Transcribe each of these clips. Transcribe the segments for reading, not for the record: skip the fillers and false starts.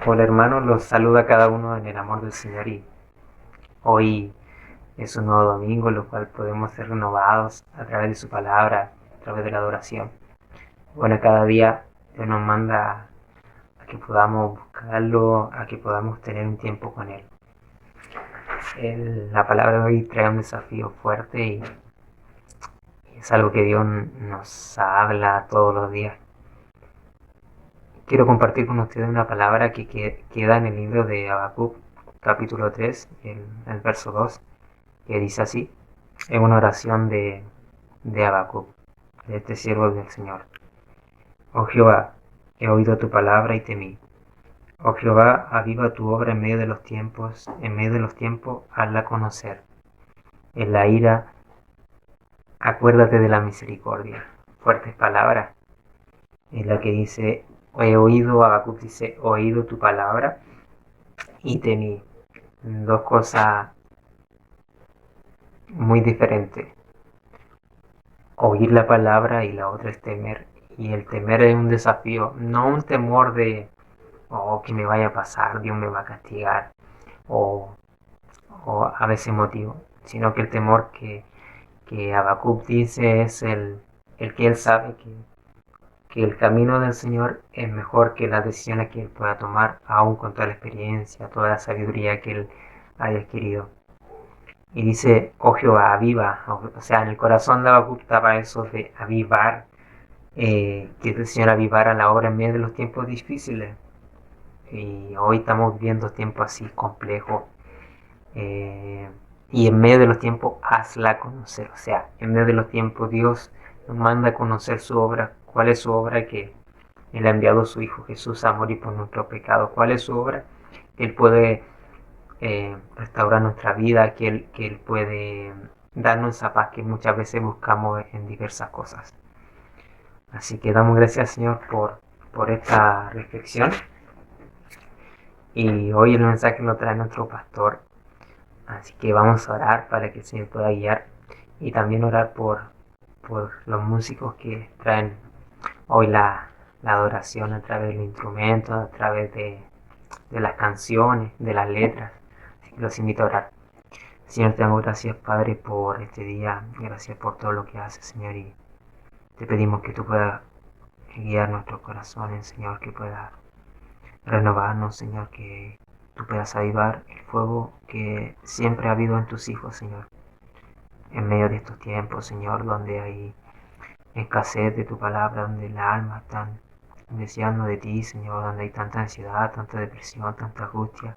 Hola hermanos, los saluda a cada uno en el amor del Señor y hoy es un nuevo domingo, en el cual podemos ser renovados a través de su palabra, a través de la adoración. Bueno, cada día Dios nos manda a que podamos buscarlo, a que podamos tener un tiempo con Él. La palabra de hoy trae un desafío fuerte y es algo que Dios nos habla todos los días. Quiero compartir con ustedes una palabra que queda en el libro de Habacuc, capítulo 3, el verso 2, que dice así. Es una oración de Habacuc, de este siervo del Señor. Oh Jehová, he oído tu palabra y temí. Oh Jehová, aviva tu obra en medio de los tiempos, hazla conocer. En la ira, acuérdate de la misericordia. Fuertes palabras, es la que dice, he oído, Habacuc dice, he oído tu palabra y temí. Dos cosas muy diferentes. Oír la palabra y la otra es temer. Y el temer es un desafío, no un temor de, oh, que me vaya a pasar, Dios me va a castigar, o, o a veces emotivo, sino que el temor que Habacuc dice es el que él sabe que el camino del Señor es mejor que las decisiones que él pueda tomar, aún con toda la experiencia, toda la sabiduría que él haya adquirido. Y dice, oh Jehová, aviva, o sea, en el corazón de Habacuc estaba eso de avivar, que el Señor avivara la obra en medio de los tiempos difíciles. Y hoy estamos viviendo tiempos así complejos. eh, y en medio de los tiempos, hazla conocer. O sea, en medio de los tiempos, Dios nos manda a conocer su obra. ¿Cuál es su obra? Que Él ha enviado a su Hijo Jesús a morir por nuestro pecado. ¿Cuál es su obra? Que Él puede restaurar nuestra vida, que Él puede darnos esa paz que muchas veces buscamos en diversas cosas. Así que damos gracias, Señor, por esta reflexión. Y hoy el mensaje lo trae nuestro pastor. Así que vamos a orar para que el Señor pueda guiar y también orar por los músicos que traen hoy la adoración a través de los instrumentos, a través de las canciones, de las letras. Así que los invito a orar. Señor, te damos gracias, Padre, por este día. Gracias por todo lo que haces, Señor. Y te pedimos que tú puedas guiar nuestros corazones, Señor, que puedas renovarnos, Señor, que tú puedas avivar el fuego que siempre ha habido en tus hijos, Señor. En medio de estos tiempos, Señor, donde hay escasez de tu palabra, donde la alma está deseando de ti, Señor, donde hay tanta ansiedad, tanta depresión, tanta angustia,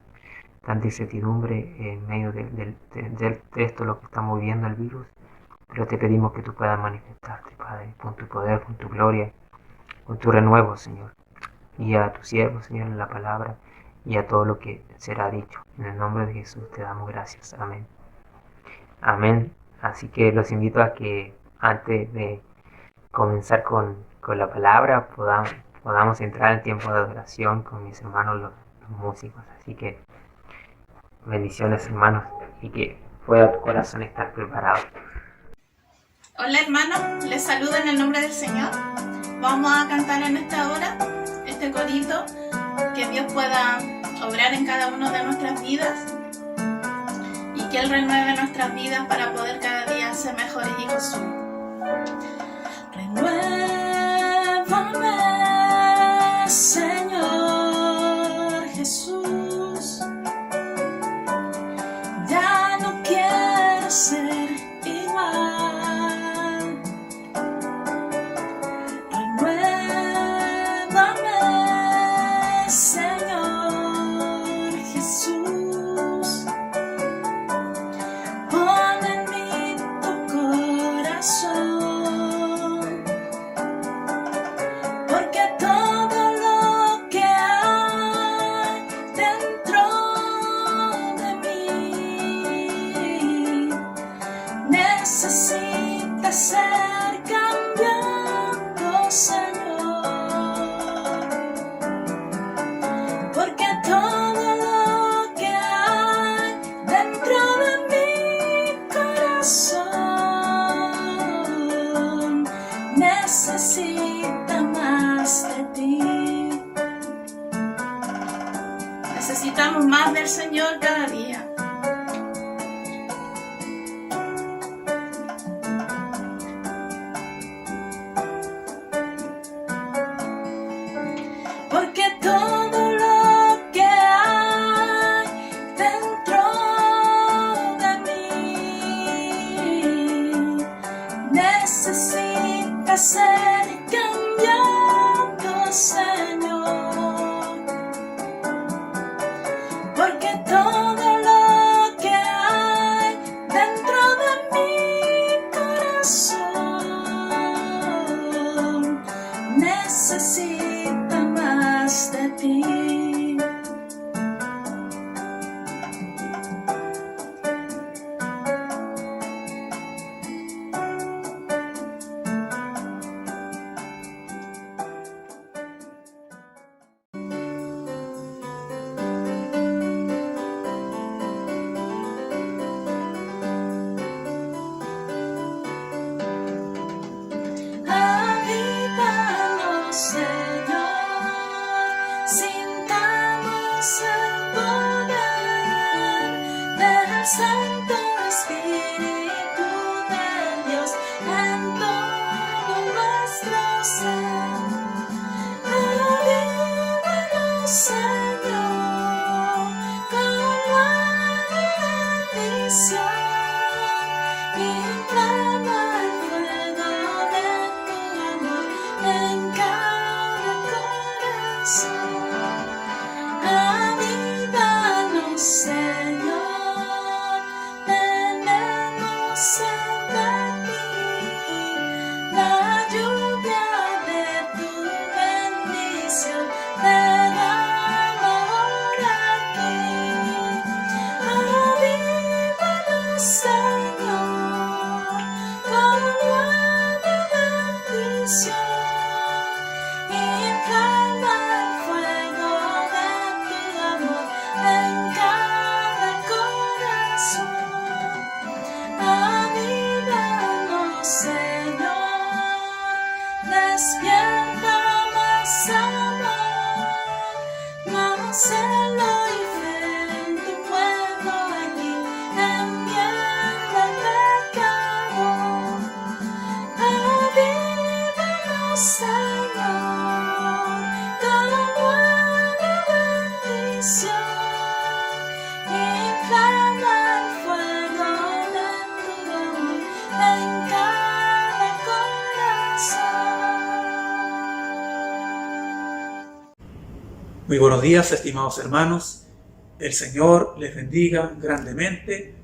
tanta incertidumbre en medio de esto, lo que estamos viviendo, el virus. Pero te pedimos que tú puedas manifestarte, Padre, con tu poder, con tu gloria, con tu renuevo, Señor. Y a tu siervo, Señor, en la palabra y a todo lo que será dicho. En el nombre de Jesús te damos gracias. Amén. Amén. Así que los invito a que antes de comenzar con la palabra podamos entrar en tiempo de adoración con mis hermanos los músicos. Así que bendiciones, hermanos, y que pueda tu corazón estar preparado. Hola hermanos, les saludo en el nombre del Señor. Vamos a cantar en esta hora este corito, que Dios pueda obrar en cada una de nuestras vidas y que Él renueve nuestras vidas para poder cada día ser mejores hijos suyos. Renuévame, Señor Jesús. Ya no quiero ser igual. Renuévame, Señor Jesús. Pon en mí tu corazón. Señor cada día. Porque todo lo que hay dentro de mí necesita ser cambiado, Señor. Porque todo lo que hay dentro de mi corazón necesita más de ti. Avívanos, Señor, sintamos el poder del Santo Espíritu de Dios en todo nuestro ser. Avívanos, Señor, con nueva bendición. Inflama el fuego de tu amor en cada corazón. Avívanos, Señor, tenemos sed de ti. La lluvia de tu bendición derrama ahora aquí. Avívanos, Señor, con nueva bendición. Inflama el fuego de tu amor en cada corazón. Avívanos, Señor, despierta más amor, más celo y fe en tu pueblo aquí, enmienda el pecado. Avívanos, Señor, con nueva bendición. Inflama el fuego de tu amor en cada corazón. Muy buenos días, estimados hermanos. El Señor les bendiga grandemente.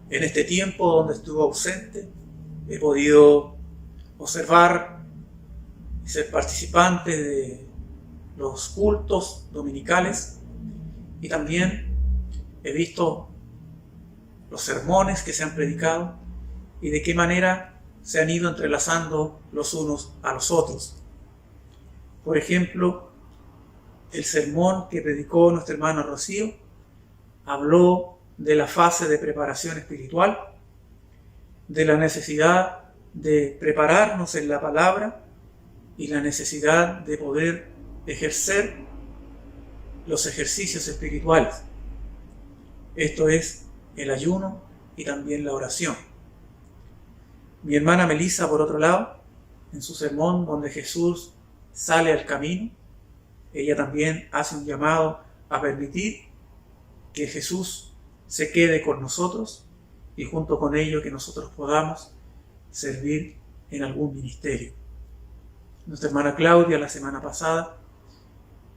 En este tiempo donde estuve ausente, he podido observar y ser participante de los cultos dominicales y también he visto los sermones que se han predicado y de qué manera se han ido entrelazando los unos a los otros. Por ejemplo, el sermón que predicó nuestra hermana Rocío habló de la fase de preparación espiritual, de la necesidad de prepararnos en la palabra y la necesidad de poder ejercer los ejercicios espirituales. Esto es el ayuno y también la oración. Mi hermana Melissa, por otro lado, en su sermón donde Jesús sale al camino, ella también hace un llamado a permitir que Jesús se quede con nosotros y junto con ello que nosotros podamos servir en algún ministerio. Nuestra hermana Claudia la semana pasada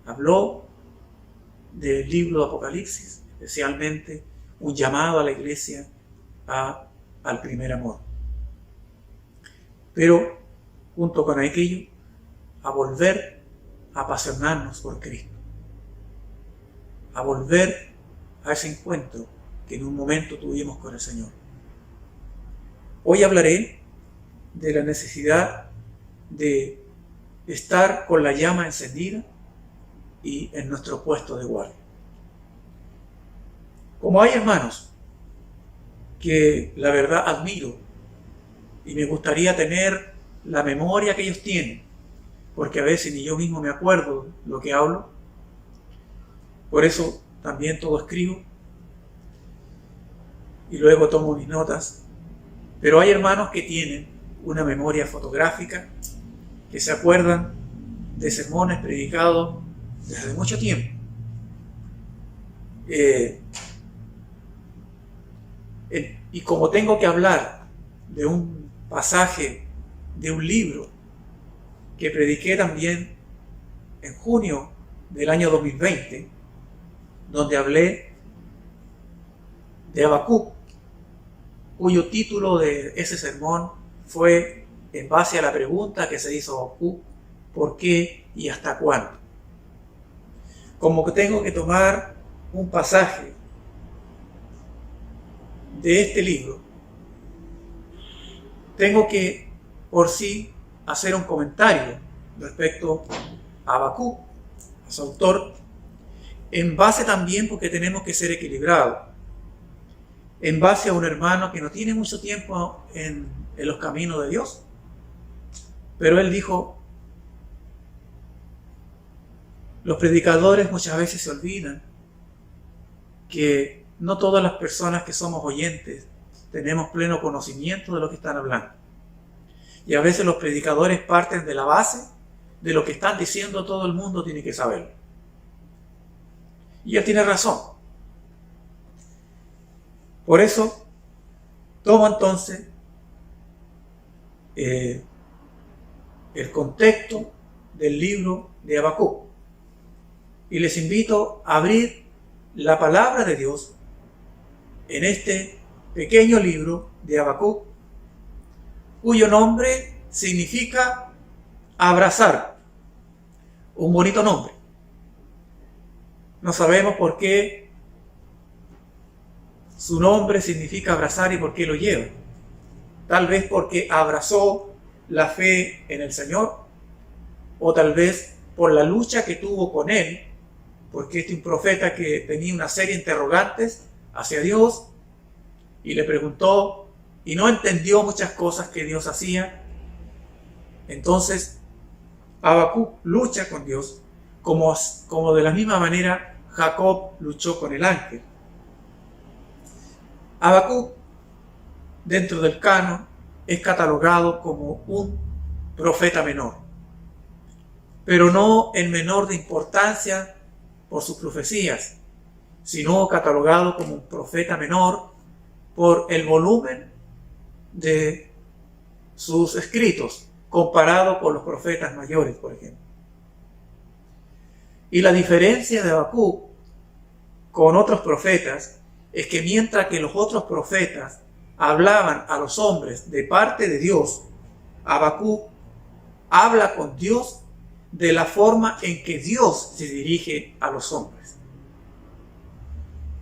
habló del libro de Apocalipsis, especialmente un llamado a la iglesia al primer amor. Pero junto con aquello, a volver a apasionarnos por Cristo, a volver a ese encuentro que en un momento tuvimos con el Señor. Hoy hablaré de la necesidad de estar con la llama encendida y en nuestro puesto de guardia. Como hay hermanos que la verdad admiro y me gustaría tener la memoria que ellos tienen, porque a veces ni yo mismo me acuerdo lo que hablo, por eso también todo escribo y luego tomo mis notas. Pero hay hermanos que tienen una memoria fotográfica, que se acuerdan de sermones predicados desde mucho tiempo. Y como tengo que hablar de un pasaje de un libro que prediqué también en junio del año 2020, donde hablé de Habacuc, cuyo título de ese sermón fue en base a la pregunta que se hizo Habacuc: ¿por qué y hasta cuándo? Como que tengo que tomar un pasaje de este libro, tengo que por sí hacer un comentario respecto a Habacuc, a su autor, en base también, porque tenemos que ser equilibrados, en base a un hermano que no tiene mucho tiempo en los caminos de Dios, pero él dijo: los predicadores muchas veces se olvidan que no todas las personas que somos oyentes tenemos pleno conocimiento de lo que están hablando. Y a veces los predicadores parten de la base de lo que están diciendo, todo el mundo tiene que saberlo. Y él tiene razón. Por eso, tomo entonces el contexto del libro de Habacuc y les invito a abrir la palabra de Dios en este pequeño libro de Habacuc, cuyo nombre significa abrazar. Un bonito nombre. No sabemos por qué su nombre significa abrazar y por qué lo lleva. Tal vez porque abrazó la fe en el Señor, o tal vez por la lucha que tuvo con él, porque este es un profeta que tenía una serie de interrogantes hacia Dios y le preguntó y no entendió muchas cosas que Dios hacía. Entonces Habacuc lucha con Dios, como de la misma manera Jacob luchó con el ángel. Habacuc, dentro del canon, es catalogado como un profeta menor, pero no el menor de importancia por sus profecías, sino catalogado como un profeta menor por el volumen de sus escritos, comparado con los profetas mayores, por ejemplo. Y la diferencia de Habacuc con otros profetas es que mientras que los otros profetas hablaban a los hombres de parte de Dios, Habacuc habla con Dios de la forma en que Dios se dirige a los hombres.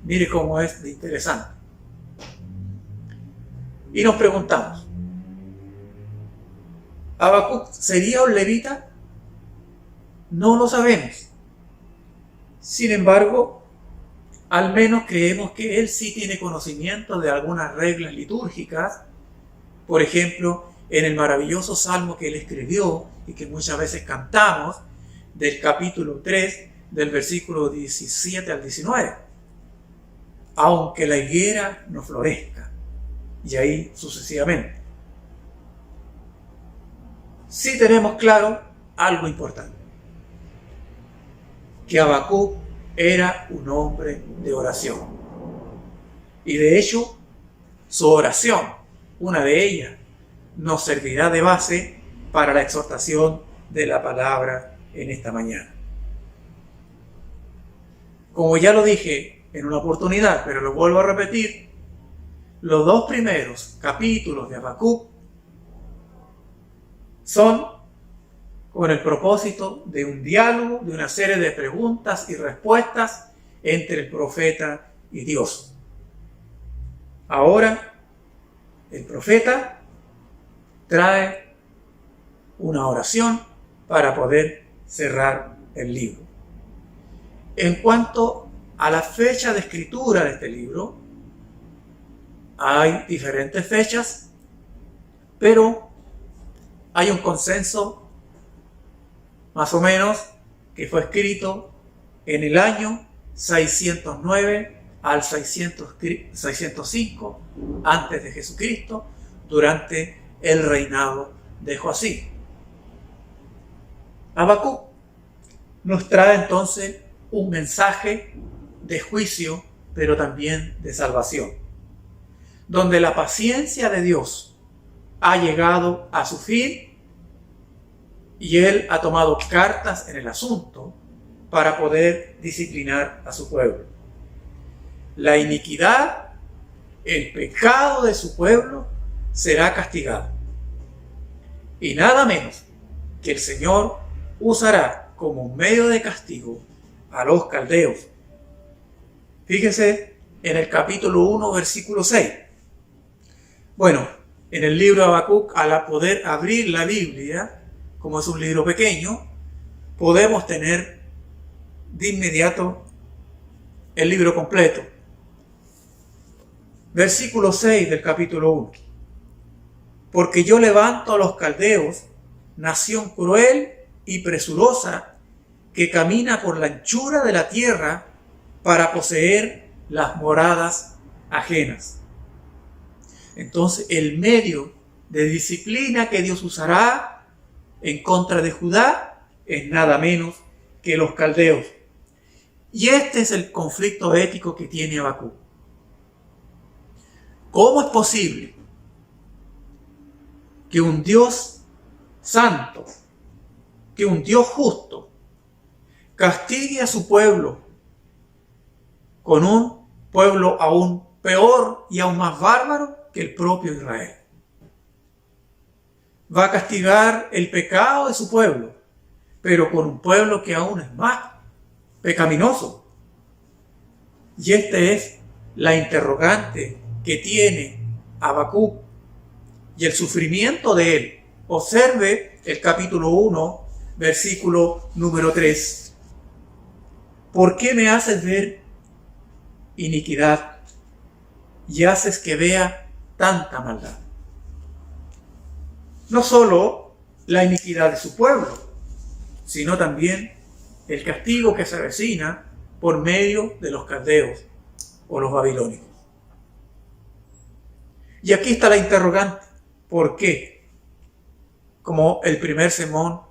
Mire cómo es de interesante. Y nos preguntamos, ¿Habacuc sería un levita? No lo sabemos. Sin embargo, al menos creemos que él sí tiene conocimiento de algunas reglas litúrgicas. Por ejemplo, en el maravilloso salmo que él escribió y que muchas veces cantamos, del capítulo 3, del versículo 17 al 19. Aunque la higuera no florezca. Y ahí sucesivamente. Sí tenemos claro algo importante: que Habacuc era un hombre de oración. Y de hecho, su oración, una de ellas, nos servirá de base para la exhortación de la palabra en esta mañana. Como ya lo dije en una oportunidad, pero lo vuelvo a repetir, los dos primeros capítulos de Habacuc son con el propósito de un diálogo, de una serie de preguntas y respuestas entre el profeta y Dios. Ahora, el profeta trae una oración para poder cerrar el libro. En cuanto a la fecha de escritura de este libro, hay diferentes fechas, pero hay un consenso más o menos que fue escrito en el año 609 al 605 antes de Jesucristo, durante el reinado de Joacim. Habacuc nos trae entonces un mensaje de juicio, pero también de salvación, donde la paciencia de Dios ha llegado a su fin y Él ha tomado cartas en el asunto para poder disciplinar a su pueblo. La iniquidad, el pecado de su pueblo será castigado. Y nada menos que el Señor usará como medio de castigo a los caldeos. Fíjese en el capítulo 1, versículo 6. Bueno, en el libro de Habacuc, al poder abrir la Biblia, como es un libro pequeño, podemos tener de inmediato el libro completo. Versículo 6 del capítulo 1. Porque yo levanto a los caldeos, nación cruel y presurosa, que camina por la anchura de la tierra para poseer las moradas ajenas. Entonces, el medio de disciplina que Dios usará en contra de Judá es nada menos que los caldeos. Y este es el conflicto ético que tiene Habacuc. ¿Cómo es posible que un Dios santo, que un Dios justo, castigue a su pueblo con un pueblo aún peor y aún más bárbaro que el propio Israel? Va a castigar el pecado de su pueblo, pero con un pueblo que aún es más pecaminoso. Y esta es la interrogante que tiene Habacuc y el sufrimiento de él. Observe el capítulo 1, versículo número 3. ¿Por qué me haces ver iniquidad y haces que vea tanta maldad? No solo la iniquidad de su pueblo, sino también el castigo que se avecina por medio de los caldeos o los babilónicos. Y aquí está la interrogante. ¿Por qué? Como el primer sermón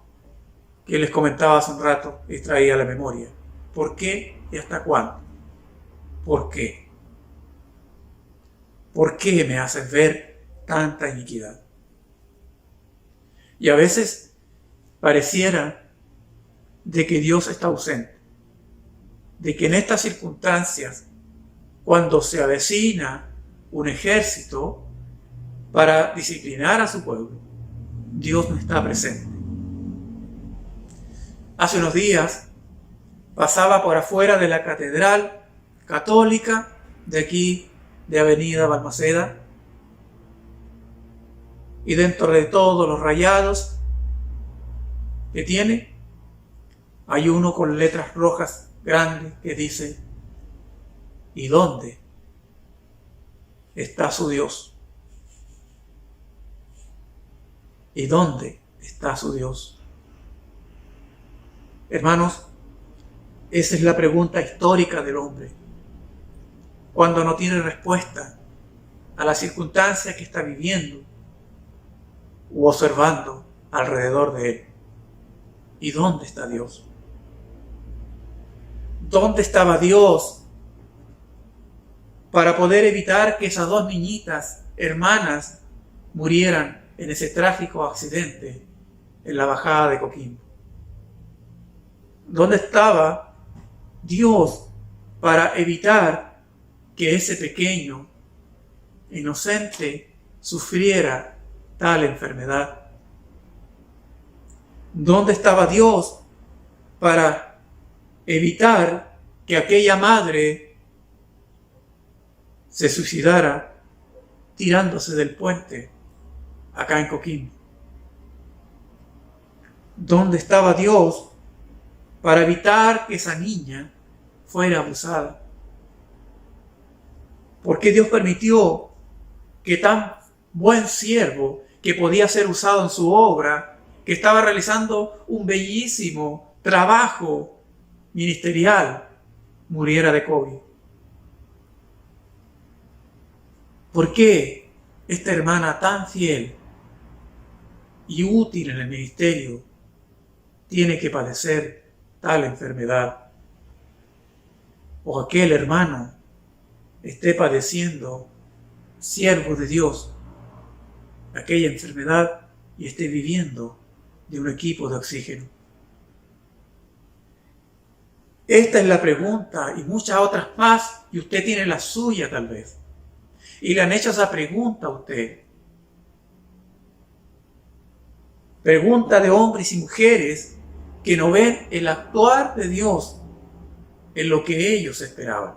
que les comentaba hace un rato y traía a la memoria. ¿Por qué y hasta cuándo? ¿Por qué? ¿Por qué me haces ver tanta iniquidad? Y a veces pareciera de que Dios está ausente, de que en estas circunstancias, cuando se avecina un ejército para disciplinar a su pueblo, Dios no está presente. Hace unos días pasaba por afuera de la catedral católica de aquí, de Avenida Balmaceda, y dentro de todos los rayados que tiene, hay uno con letras rojas grandes que dice: ¿y dónde está su Dios? ¿Y dónde está su Dios? Hermanos, esa es la pregunta histórica del hombre, cuando no tiene respuesta a las circunstancias que está viviendo u observando alrededor de él. ¿Y dónde está Dios? ¿Dónde estaba Dios para poder evitar que esas dos niñitas, hermanas, murieran en ese trágico accidente en la bajada de Coquimbo? ¿Dónde estaba Dios para evitar que ese pequeño inocente sufriera tal enfermedad? ¿Dónde estaba Dios para evitar que aquella madre se suicidara tirándose del puente acá en Coquimbo? ¿Dónde estaba Dios para evitar que esa niña fuera abusada? ¿Por qué Dios permitió que tan buen siervo, que podía ser usado en su obra, que estaba realizando un bellísimo trabajo ministerial, muriera de COVID? ¿Por qué esta hermana tan fiel y útil en el ministerio tiene que padecer tal enfermedad? O aquel hermano esté padeciendo, siervo de Dios, aquella enfermedad y esté viviendo de un equipo de oxígeno. Esta es la pregunta y muchas otras más, y usted tiene la suya tal vez. Y le han hecho esa pregunta a usted. Pregunta de hombres y mujeres que no ven el actuar de Dios en lo que ellos esperaban.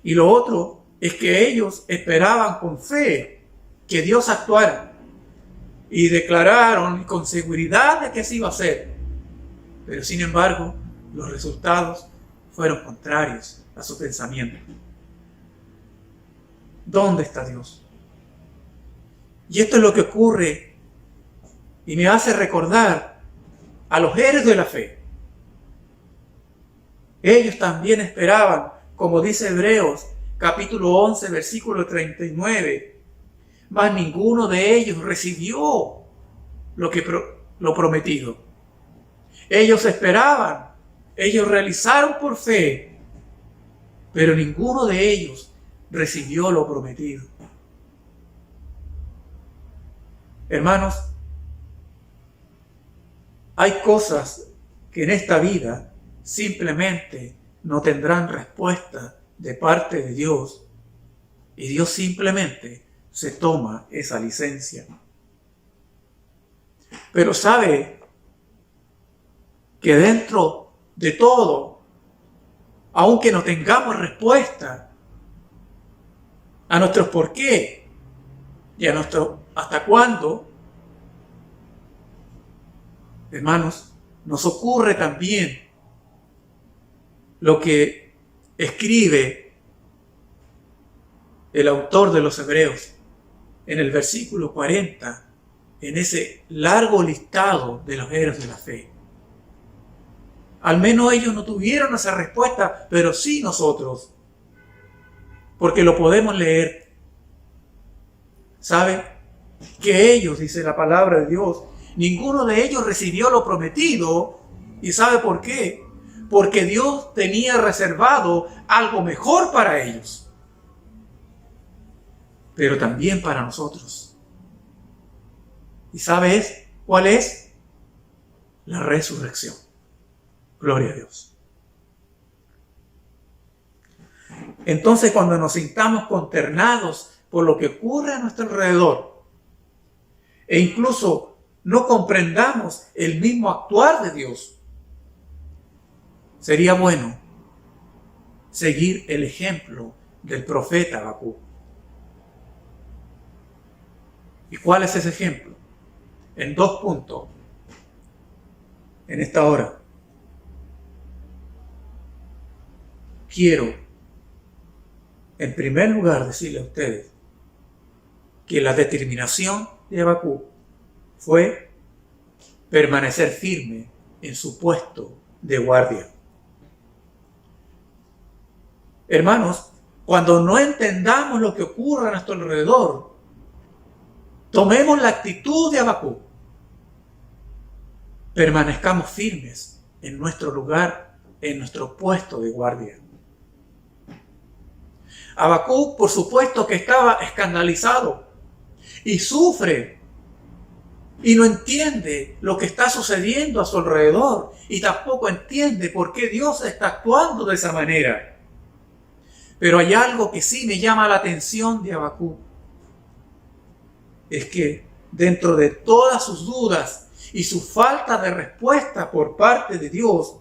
Y lo otro es que ellos esperaban con fe que Dios actuara y declararon con seguridad de que así iba a ser. Pero sin embargo, los resultados fueron contrarios a su pensamiento. ¿Dónde está Dios? Y esto es lo que ocurre y me hace recordar a los héroes de la fe. Ellos también esperaban, como dice Hebreos capítulo 11, versículo 39, mas ninguno de ellos recibió lo prometido. Ellos esperaban, ellos realizaron por fe, pero ninguno de ellos recibió lo prometido. Hermanos, hay cosas que en esta vida simplemente no tendrán respuesta de parte de Dios y Dios simplemente se toma esa licencia. Pero sabe que dentro de todo, aunque no tengamos respuesta a nuestros por qué y a nuestro hasta cuándo, hermanos, nos ocurre también lo que escribe el autor de los Hebreos en el versículo 40, en ese largo listado de los héroes de la fe. Al menos ellos no tuvieron esa respuesta, pero sí nosotros, porque lo podemos leer. ¿Sabe? Que ellos, dice la palabra de Dios, ninguno de ellos recibió lo prometido. ¿Y sabe por qué? Porque Dios tenía reservado algo mejor para ellos, pero también para nosotros. ¿Y sabes cuál es? La resurrección. Gloria a Dios. Entonces, cuando nos sintamos consternados por lo que ocurre a nuestro alrededor, e incluso no comprendamos el mismo actuar de Dios, sería bueno seguir el ejemplo del profeta Habacuc. ¿Y cuál es ese ejemplo? En 2 puntos, en esta hora. Quiero, en primer lugar, decirle a ustedes que la determinación de Habacuc fue permanecer firme en su puesto de guardia. Hermanos, cuando no entendamos lo que ocurre a nuestro alrededor, tomemos la actitud de Habacuc. Permanezcamos firmes en nuestro lugar, en nuestro puesto de guardia. Habacuc, por supuesto que estaba escandalizado y sufre y no entiende lo que está sucediendo a su alrededor y tampoco entiende por qué Dios está actuando de esa manera. Pero hay algo que sí me llama la atención de Habacuc. Es que dentro de todas sus dudas y su falta de respuesta por parte de Dios,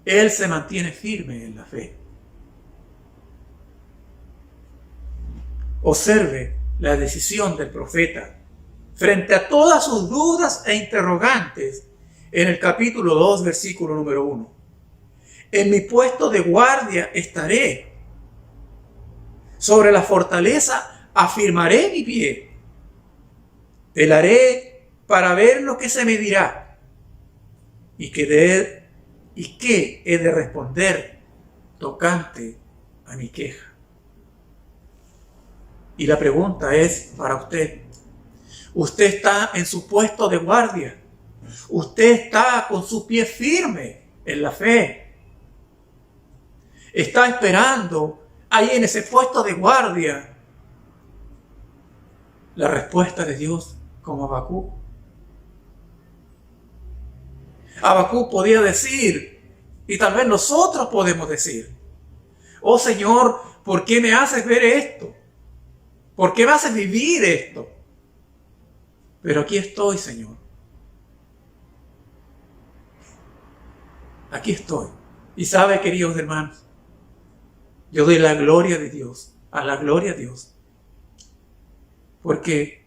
él se mantiene firme en la fe. Observe la decisión del profeta frente a todas sus dudas e interrogantes en el capítulo 2, versículo número 1. En mi puesto de guardia estaré. Sobre la fortaleza afirmaré mi pie. Velaré para ver lo que se me dirá. Y ¿Y qué he de responder tocante a mi queja? Y la pregunta es para usted. Usted está en su puesto de guardia. Usted está con su pie firme en la fe. Está esperando ahí en ese puesto de guardia la respuesta de Dios como Habacuc. Habacuc podía decir, y tal vez nosotros podemos decir, oh Señor, ¿por qué me haces ver esto? ¿Por qué me haces vivir esto? Pero aquí estoy, Señor. Aquí estoy. Y sabe, queridos hermanos, yo doy la gloria de Dios, a la gloria de Dios. Porque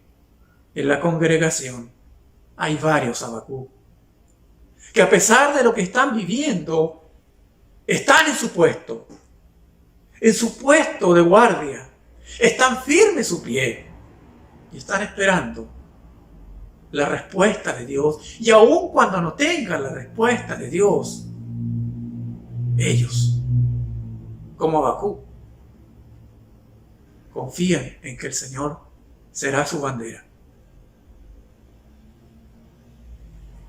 en la congregación hay varios Habacuc que a pesar de lo que están viviendo, están en su puesto de guardia, están firmes su pie y están esperando la respuesta de Dios. Y aun cuando no tengan la respuesta de Dios, ellos, como Habacuc, confían en que el Señor será su bandera.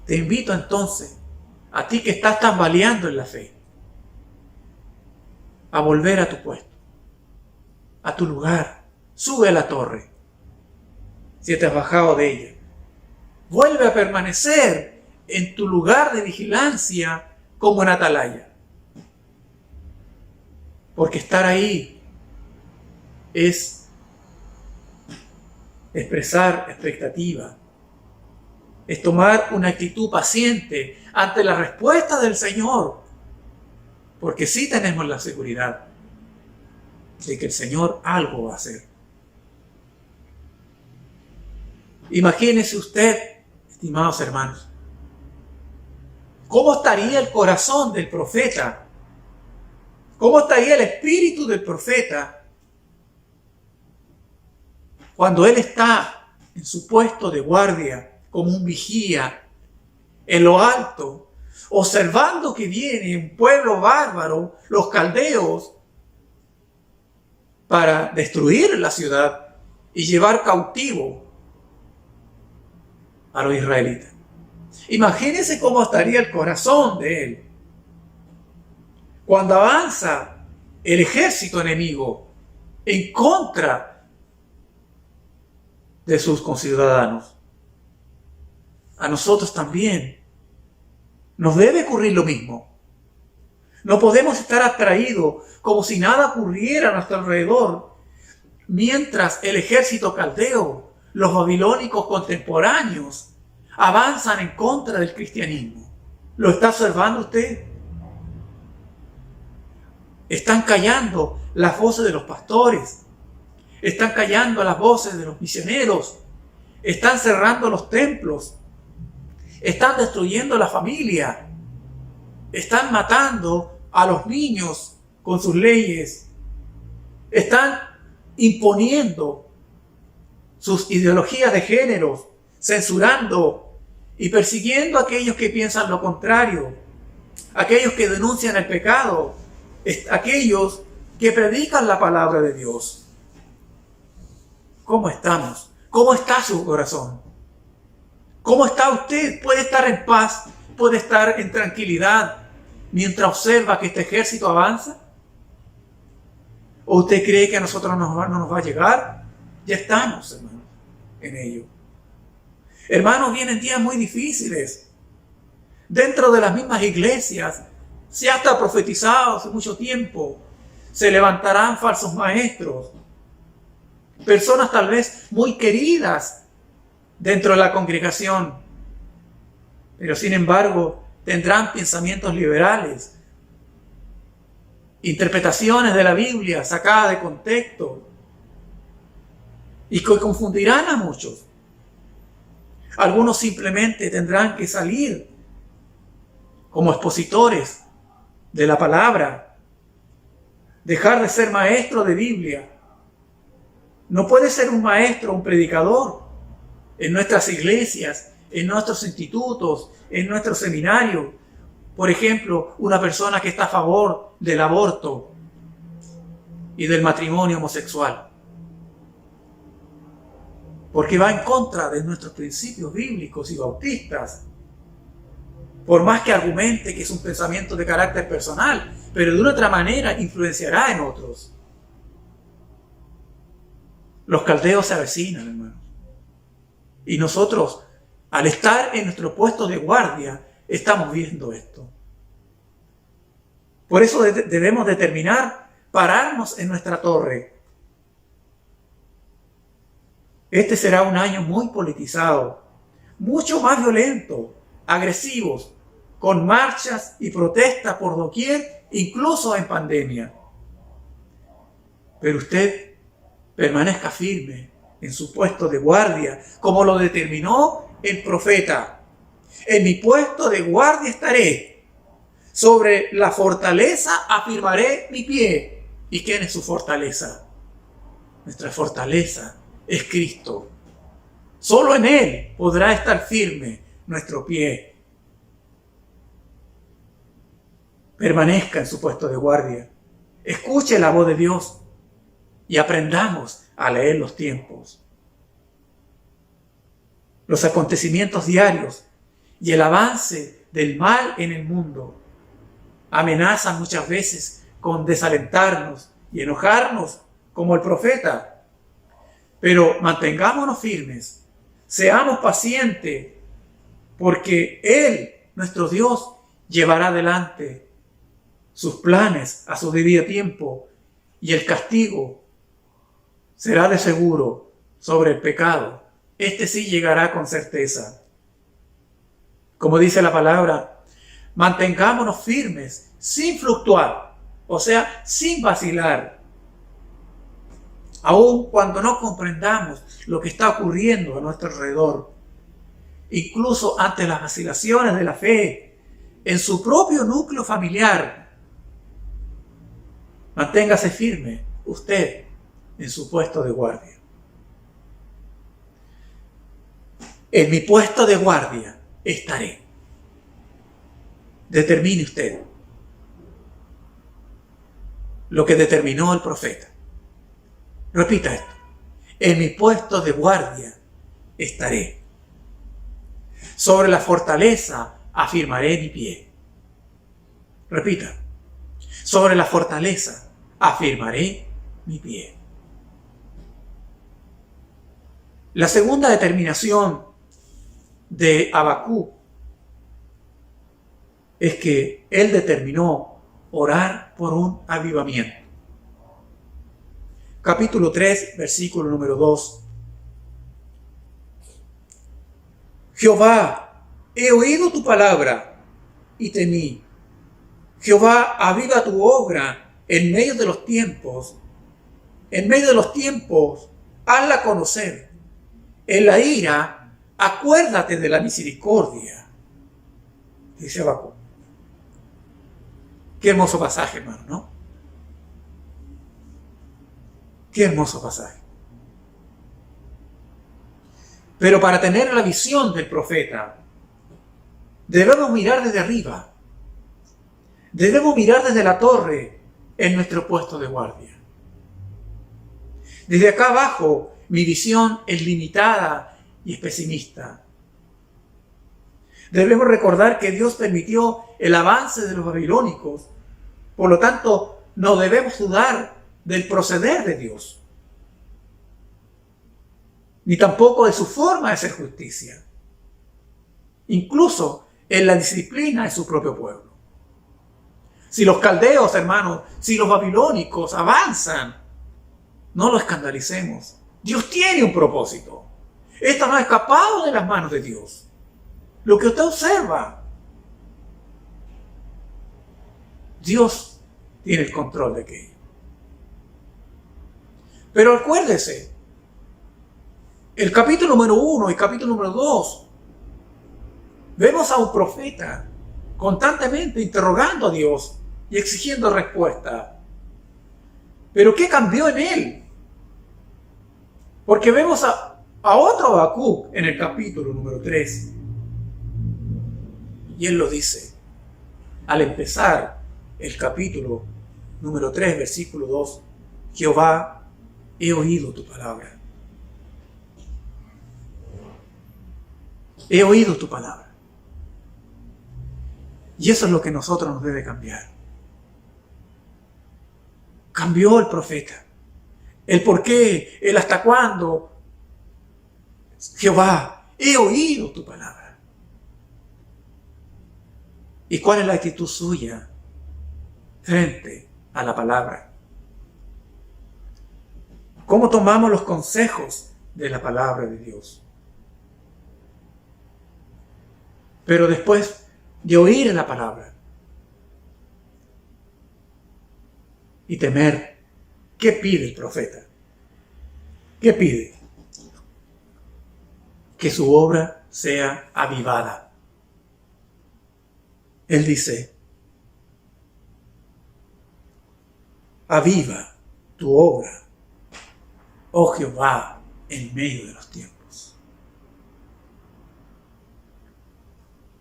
Te invito entonces, a ti que estás tambaleando en la fe, a volver a tu puesto, a tu lugar. Sube a la torre, si te has bajado de ella. Vuelve a permanecer en tu lugar de vigilancia como en atalaya. Porque estar ahí es expresar expectativa, es tomar una actitud paciente ante la respuesta del Señor, porque sí tenemos la seguridad de que el Señor algo va a hacer. Imagínese usted, estimados hermanos, ¿cómo estaría el corazón del profeta? ¿Cómo estaría el espíritu del profeta cuando él está en su puesto de guardia como un vigía en lo alto, observando que viene un pueblo bárbaro, los caldeos, para destruir la ciudad y llevar cautivo a los israelitas? Imagínense cómo estaría el corazón de él cuando avanza el ejército enemigo en contra de sus conciudadanos. A nosotros también nos debe ocurrir lo mismo. No podemos estar abstraídos como si nada ocurriera a nuestro alrededor, mientras el ejército caldeo, los babilónicos contemporáneos, avanzan en contra del cristianismo. ¿Lo está observando usted? Están callando las voces de los pastores, están callando las voces de los misioneros, están cerrando los templos, están destruyendo la familia, están matando a los niños con sus leyes, están imponiendo sus ideologías de género, censurando y persiguiendo a aquellos que piensan lo contrario, aquellos que denuncian el pecado, aquellos que predican la palabra de Dios. ¿Cómo estamos? ¿Cómo está su corazón? ¿Cómo está usted? ¿Puede estar en paz? ¿Puede estar en tranquilidad mientras observa que este ejército avanza? ¿O usted cree que a nosotros no nos va a llegar? Ya estamos, hermanos, en ello. Hermanos, vienen días muy difíciles. Dentro de las mismas iglesias se ha hasta profetizado hace mucho tiempo. Se levantarán falsos maestros. Personas tal vez muy queridas dentro de la congregación, pero sin embargo tendrán pensamientos liberales, interpretaciones de la Biblia sacadas de contexto y que confundirán a muchos. Algunos simplemente tendrán que salir como expositores de la palabra, dejar de ser maestro de Biblia. No puede ser un maestro, un predicador en nuestras iglesias, en nuestros institutos, en nuestros seminarios, por ejemplo, una persona que está a favor del aborto y del matrimonio homosexual, porque va en contra de nuestros principios bíblicos y bautistas, por más que argumente que es un pensamiento de carácter personal, pero de una otra manera influenciará en otros. Los caldeos se avecinan, hermanos. Y nosotros, al estar en nuestro puesto de guardia, estamos viendo esto. Por eso debemos determinar pararnos en nuestra torre. Este será un año muy politizado, mucho más violento, agresivos, con marchas y protestas por doquier, incluso en pandemia. Pero usted permanezca firme en su puesto de guardia, como lo determinó el profeta. En mi puesto de guardia estaré, sobre la fortaleza afirmaré mi pie. ¿Y quién es su fortaleza? Nuestra fortaleza es Cristo. Solo en Él podrá estar firme nuestro pie. Permanezca en su puesto de guardia. Escuche la voz de Dios y aprendamos a leer los tiempos. Los acontecimientos diarios y el avance del mal en el mundo amenazan muchas veces con desalentarnos y enojarnos como el profeta. Pero mantengámonos firmes, seamos pacientes, porque Él, nuestro Dios, llevará adelante sus planes a su debido tiempo y el castigo será de seguro sobre el pecado. Este sí llegará con certeza. Como dice la palabra, mantengámonos firmes sin fluctuar, o sea, sin vacilar. Aun cuando no comprendamos lo que está ocurriendo a nuestro alrededor, incluso ante las vacilaciones de la fe, en su propio núcleo familiar, manténgase firme usted en su puesto de guardia. En mi puesto de guardia estaré. Determine usted lo que determinó el profeta. Repita esto. En mi puesto de guardia estaré. Sobre la fortaleza afirmaré mi pie. Repita. Sobre la fortaleza afirmaré mi pie. La segunda determinación de Habacuc es que él determinó orar por un avivamiento. Capítulo 3, versículo número 2. Jehová, he oído tu palabra y temí. Jehová, aviva tu obra en medio de los tiempos. En medio de los tiempos, hazla conocer. En la ira, acuérdate de la misericordia. Dice Habacuc. Qué hermoso pasaje, hermano, ¿no? Qué hermoso pasaje. Pero para tener la visión del profeta, debemos mirar desde arriba. Debemos mirar desde la torre en nuestro puesto de guardia. Desde acá abajo, mi visión es limitada y es pesimista. Debemos recordar que Dios permitió el avance de los babilónicos. Por lo tanto, no debemos dudar del proceder de Dios, ni tampoco de su forma de hacer justicia, incluso en la disciplina de su propio pueblo. Si los caldeos, hermanos, si los babilónicos avanzan, no lo escandalicemos. Dios tiene un propósito. Esto no ha escapado de las manos de Dios. Lo que usted observa, Dios tiene el control de aquello. Pero acuérdese, el capítulo número 1 y capítulo número 2, vemos a un profeta constantemente interrogando a Dios y exigiendo respuesta. Pero ¿qué cambió en él? Porque vemos a otro Habacuc en el capítulo número 3. Y él lo dice. al empezar el capítulo número 3, versículo 2, Jehová, he oído tu palabra. He oído tu palabra. Y eso es lo que nosotros nos debe cambiar. Cambió el profeta. El por qué, el hasta cuándo. Jehová, he oído tu palabra. ¿Y cuál es la actitud suya frente a la palabra? ¿Cómo tomamos los consejos de la palabra de Dios? Pero después de oír la palabra y temer, ¿qué pide el profeta? ¿Qué pide? Que su obra sea avivada. Él dice, aviva tu obra, oh Jehová, en medio de los tiempos.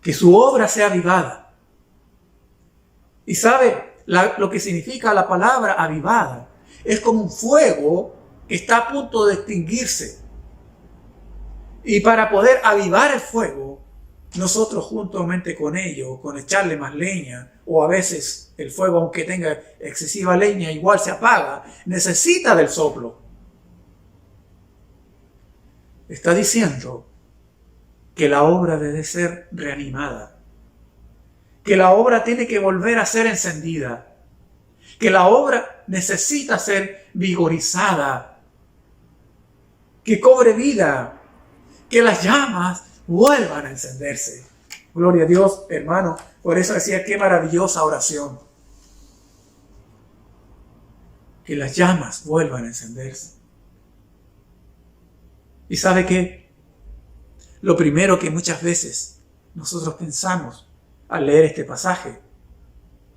Que su obra sea avivada. Y sabe lo que significa la palabra avivada. Es como un fuego que está a punto de extinguirse. Y para poder avivar el fuego, nosotros juntamente con ello, con echarle más leña, o a veces el fuego, aunque tenga excesiva leña, igual se apaga, necesita del soplo. Está diciendo que la obra debe ser reanimada, que la obra tiene que volver a ser encendida, que la obra necesita ser vigorizada, que cobre vida, que las llamas vuelvan a encenderse. Gloria a Dios, hermano. Por eso decía, qué maravillosa oración. Que las llamas vuelvan a encenderse. ¿Y sabe qué? Lo primero que muchas veces nosotros pensamos al leer este pasaje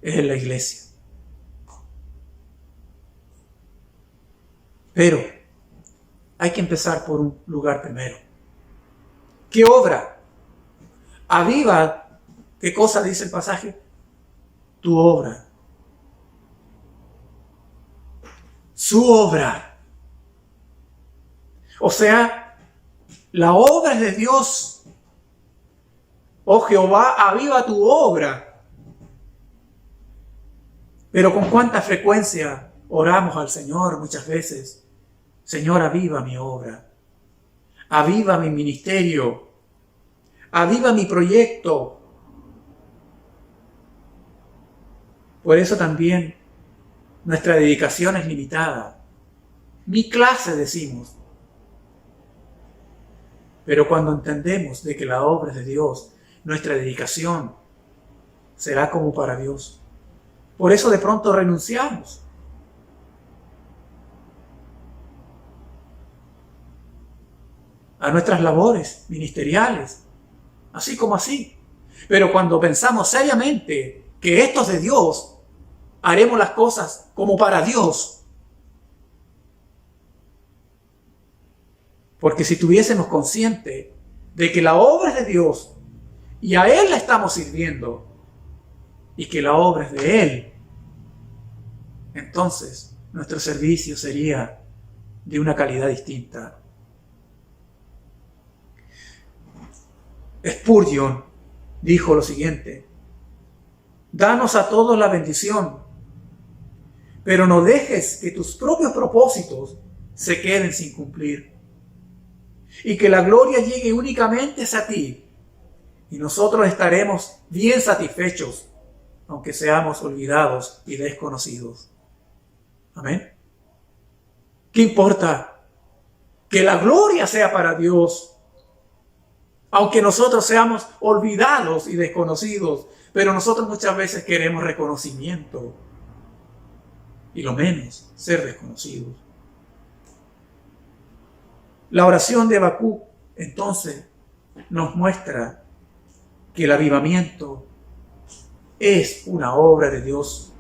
es en la iglesia. Pero hay que empezar por un lugar primero. ¿Qué obra? Aviva. ¿Qué cosa dice el pasaje? Tu obra. Su obra. O sea, la obra es de Dios. Oh Jehová, aviva tu obra. Pero con cuánta frecuencia oramos al Señor muchas veces. Señor, aviva mi obra. Aviva mi ministerio. Aviva mi proyecto. Por eso también nuestra dedicación es limitada. Mi clase decimos. Pero cuando entendemos de que la obra es de Dios, nuestra dedicación será como para Dios. Por eso de pronto renunciamos. A nuestras labores ministeriales, así como así. Pero cuando pensamos seriamente que esto es de Dios, haremos las cosas como para Dios. Porque si tuviésemos consciente de que la obra es de Dios y a Él la estamos sirviendo y que la obra es de Él, entonces nuestro servicio sería de una calidad distinta. Spurgeon dijo lo siguiente: danos a todos la bendición, pero no dejes que tus propios propósitos se queden sin cumplir, y que la gloria llegue únicamente a ti, y nosotros estaremos bien satisfechos, aunque seamos olvidados y desconocidos. Amén. ¿Qué importa? Que la gloria sea para Dios, aunque nosotros seamos olvidados y desconocidos, pero nosotros muchas veces queremos reconocimiento y lo menos ser reconocidos. La oración de Habacuc entonces nos muestra que el avivamiento es una obra de Dios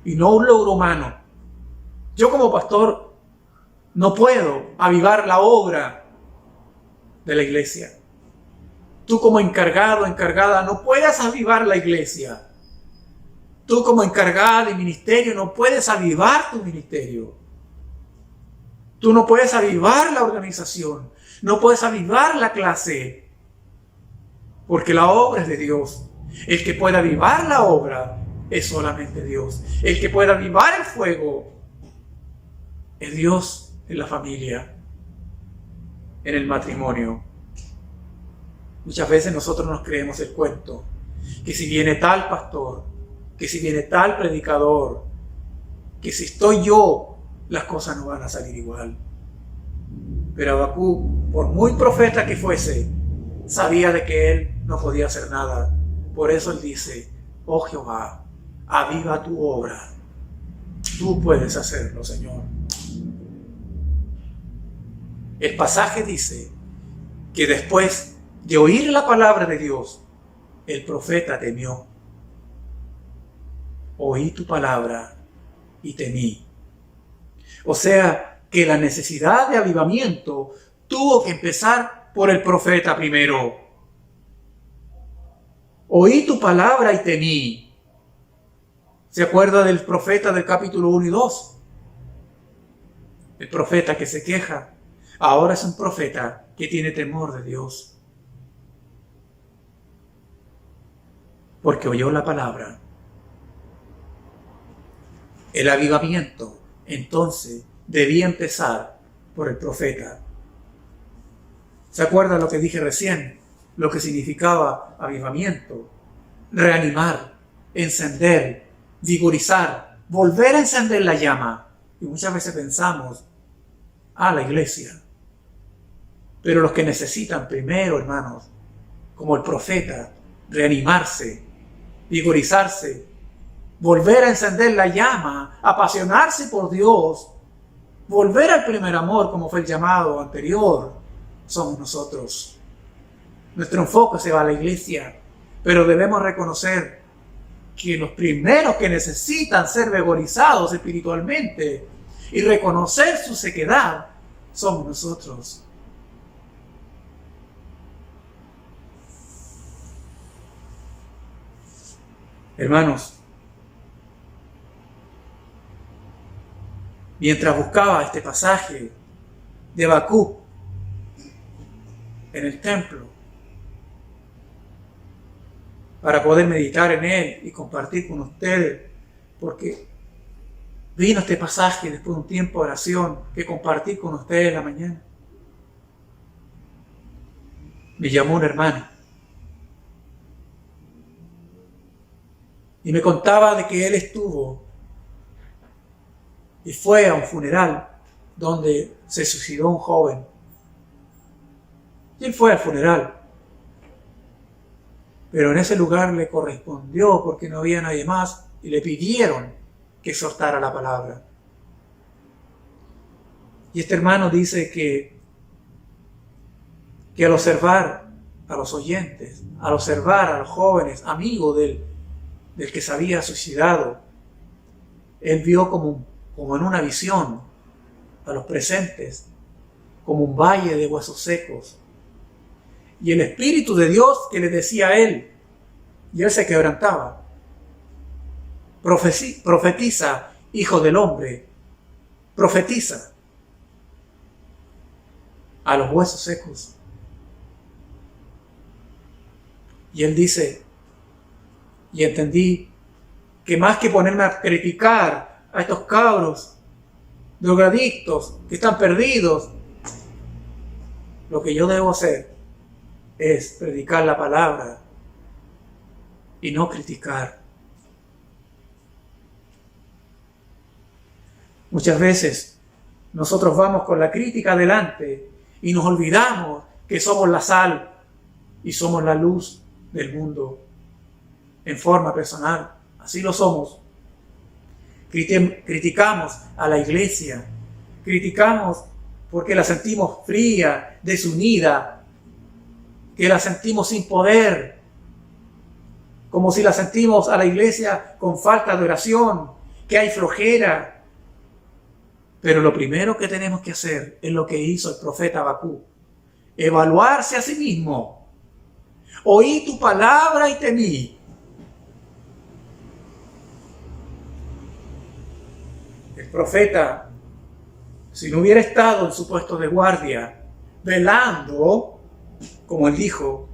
y no un logro humano. Yo como pastor no puedo avivar la obra de la iglesia. Tú como encargado, encargada, no puedes avivar la iglesia. Tú como encargada de ministerio no puedes avivar tu ministerio. Tú no puedes avivar la organización. No puedes avivar la clase. Porque la obra es de Dios. El que puede avivar la obra es solamente Dios. El que puede avivar el fuego es Dios en la familia, en el matrimonio. Muchas veces nosotros nos creemos el cuento, que si viene tal pastor, que si viene tal predicador, que si estoy yo, las cosas no van a salir igual. Pero Habacuc, por muy profeta que fuese, sabía de que él no podía hacer nada. Por eso él dice: oh Jehová, aviva tu obra. Tú puedes hacerlo, Señor. El pasaje dice que después de oír la palabra de Dios, el profeta temió. Oí tu palabra y temí. O sea, que la necesidad de avivamiento tuvo que empezar por el profeta primero. Oí tu palabra y temí. ¿Se acuerda del profeta del capítulo 1 y 2? El profeta que se queja. Ahora es un profeta que tiene temor de Dios. Porque oyó la palabra. El avivamiento, entonces, debía empezar por el profeta. ¿Se acuerda lo que dije recién? Lo que significaba avivamiento. Reanimar, encender, vigorizar, volver a encender la llama. Y muchas veces pensamos: la iglesia. Pero los que necesitan primero, hermanos, como el profeta, reanimarse, vigorizarse, volver a encender la llama, apasionarse por Dios, volver al primer amor, como fue el llamado anterior, somos nosotros. Nuestro enfoque se va a la iglesia, pero debemos reconocer que los primeros que necesitan ser vigorizados espiritualmente y reconocer su sequedad somos nosotros. Hermanos, mientras buscaba este pasaje de Habacuc en el templo para poder meditar en él y compartir con ustedes, porque vino este pasaje después de un tiempo de oración que compartí con ustedes en la mañana. Me llamó un hermano y me contaba de que él estuvo y fue a un funeral donde se suicidó un joven. Y él fue al funeral, pero en ese lugar le correspondió porque no había nadie más y le pidieron que exhortara la palabra. Y este hermano dice que al observar a los oyentes, al observar a los jóvenes, amigos del que se había suicidado, él vio como en una visión a los presentes, como un valle de huesos secos. Y el Espíritu de Dios que le decía a él, y él se quebrantaba: profetiza, hijo del hombre, profetiza a los huesos secos. Y él dice, y entendí que más que ponerme a criticar a estos cabros drogadictos que están perdidos, lo que yo debo hacer es predicar la palabra y no criticar. Muchas veces nosotros vamos con la crítica adelante y nos olvidamos que somos la sal y somos la luz del mundo en forma personal. Así lo somos. Criticamos a la iglesia, criticamos porque la sentimos fría, desunida, que la sentimos sin poder, como si la sentimos a la iglesia con falta de oración, que hay flojera. Pero lo primero que tenemos que hacer es lo que hizo el profeta Habacuc: evaluarse a sí mismo, oí tu palabra y temí. El profeta, si no hubiera estado en su puesto de guardia, velando, como él dijo,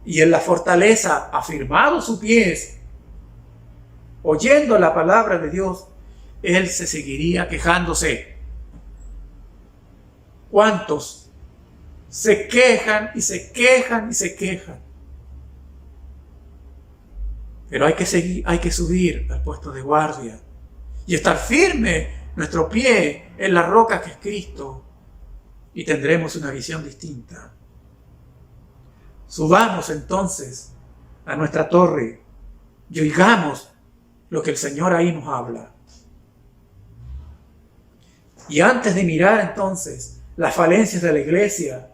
y en la fortaleza afirmado sus pies, oyendo la palabra de Dios, él se seguiría quejándose. ¿Cuántos se quejan y se quejan y se quejan? Pero hay que seguir, hay que subir al puesto de guardia y estar firme nuestro pie en la roca que es Cristo, y tendremos una visión distinta. Subamos entonces a nuestra torre y oigamos lo que el Señor ahí nos habla. Y antes de mirar entonces las falencias de la iglesia,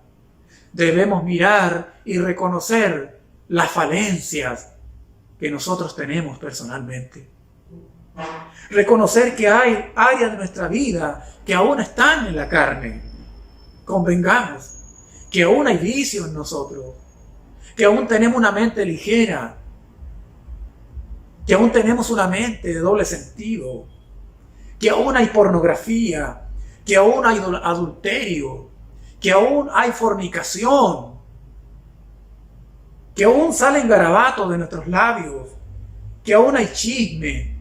debemos mirar y reconocer las falencias que nosotros tenemos personalmente. Reconocer que hay áreas de nuestra vida que aún están en la carne. Convengamos que aún hay vicios en nosotros, que aún tenemos una mente ligera, que aún tenemos una mente de doble sentido, que aún hay pornografía, que aún hay adulterio, que aún hay fornicación, que aún salen garabatos de nuestros labios, que aún hay chisme,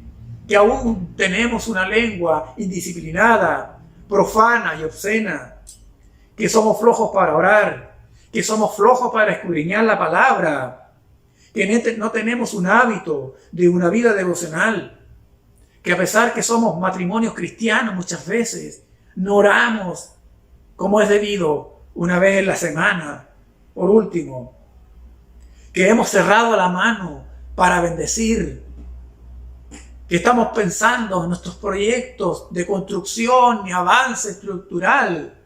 que aún tenemos una lengua indisciplinada, profana y obscena, que somos flojos para orar, que somos flojos para escudriñar la palabra, que no tenemos un hábito de una vida devocional, que a pesar que somos matrimonios cristianos muchas veces, no oramos como es debido una vez en la semana. Por último, que hemos cerrado la mano para bendecir, que estamos pensando en nuestros proyectos de construcción y avance estructural,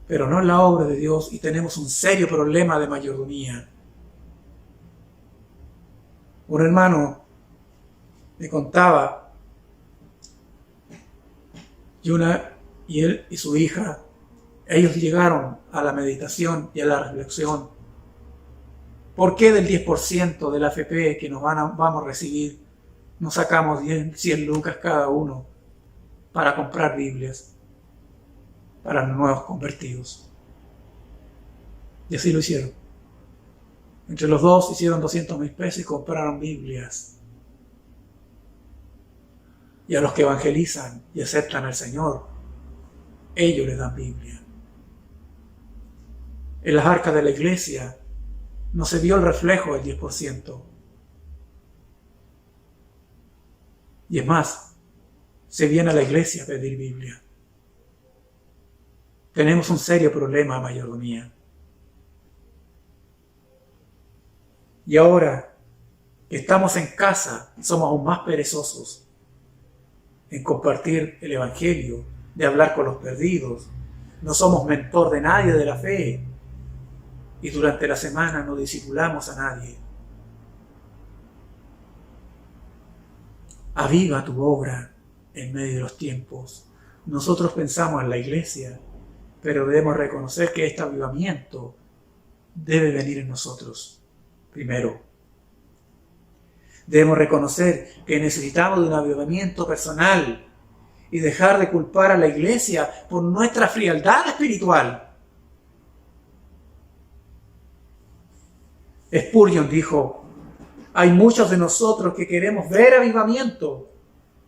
pero no en la obra de Dios, y tenemos un serio problema de mayordomía. Un hermano me contaba, y él y su hija, ellos llegaron a la meditación y a la reflexión. ¿Por qué del 10% de la AFP que vamos a recibir no sacamos 100 lucas cada uno para comprar Biblias para los nuevos convertidos? Y así lo hicieron. Entre los dos hicieron 200,000 pesos y compraron Biblias. Y a los que evangelizan y aceptan al Señor, ellos les dan Biblia. En las arcas de la iglesia no se vio el reflejo del 10%. Y es más, se viene a la iglesia a pedir Biblia. Tenemos un serio problema de mayordomía. Y ahora que estamos en casa, somos aún más perezosos en compartir el Evangelio, de hablar con los perdidos. No somos mentor de nadie de la fe. Y durante la semana no discipulamos a nadie. Aviva tu obra en medio de los tiempos. Nosotros pensamos en la iglesia, pero debemos reconocer que este avivamiento debe venir en nosotros primero. Debemos reconocer que necesitamos de un avivamiento personal y dejar de culpar a la iglesia por nuestra frialdad espiritual. Spurgeon dijo: hay muchos de nosotros que queremos ver avivamiento,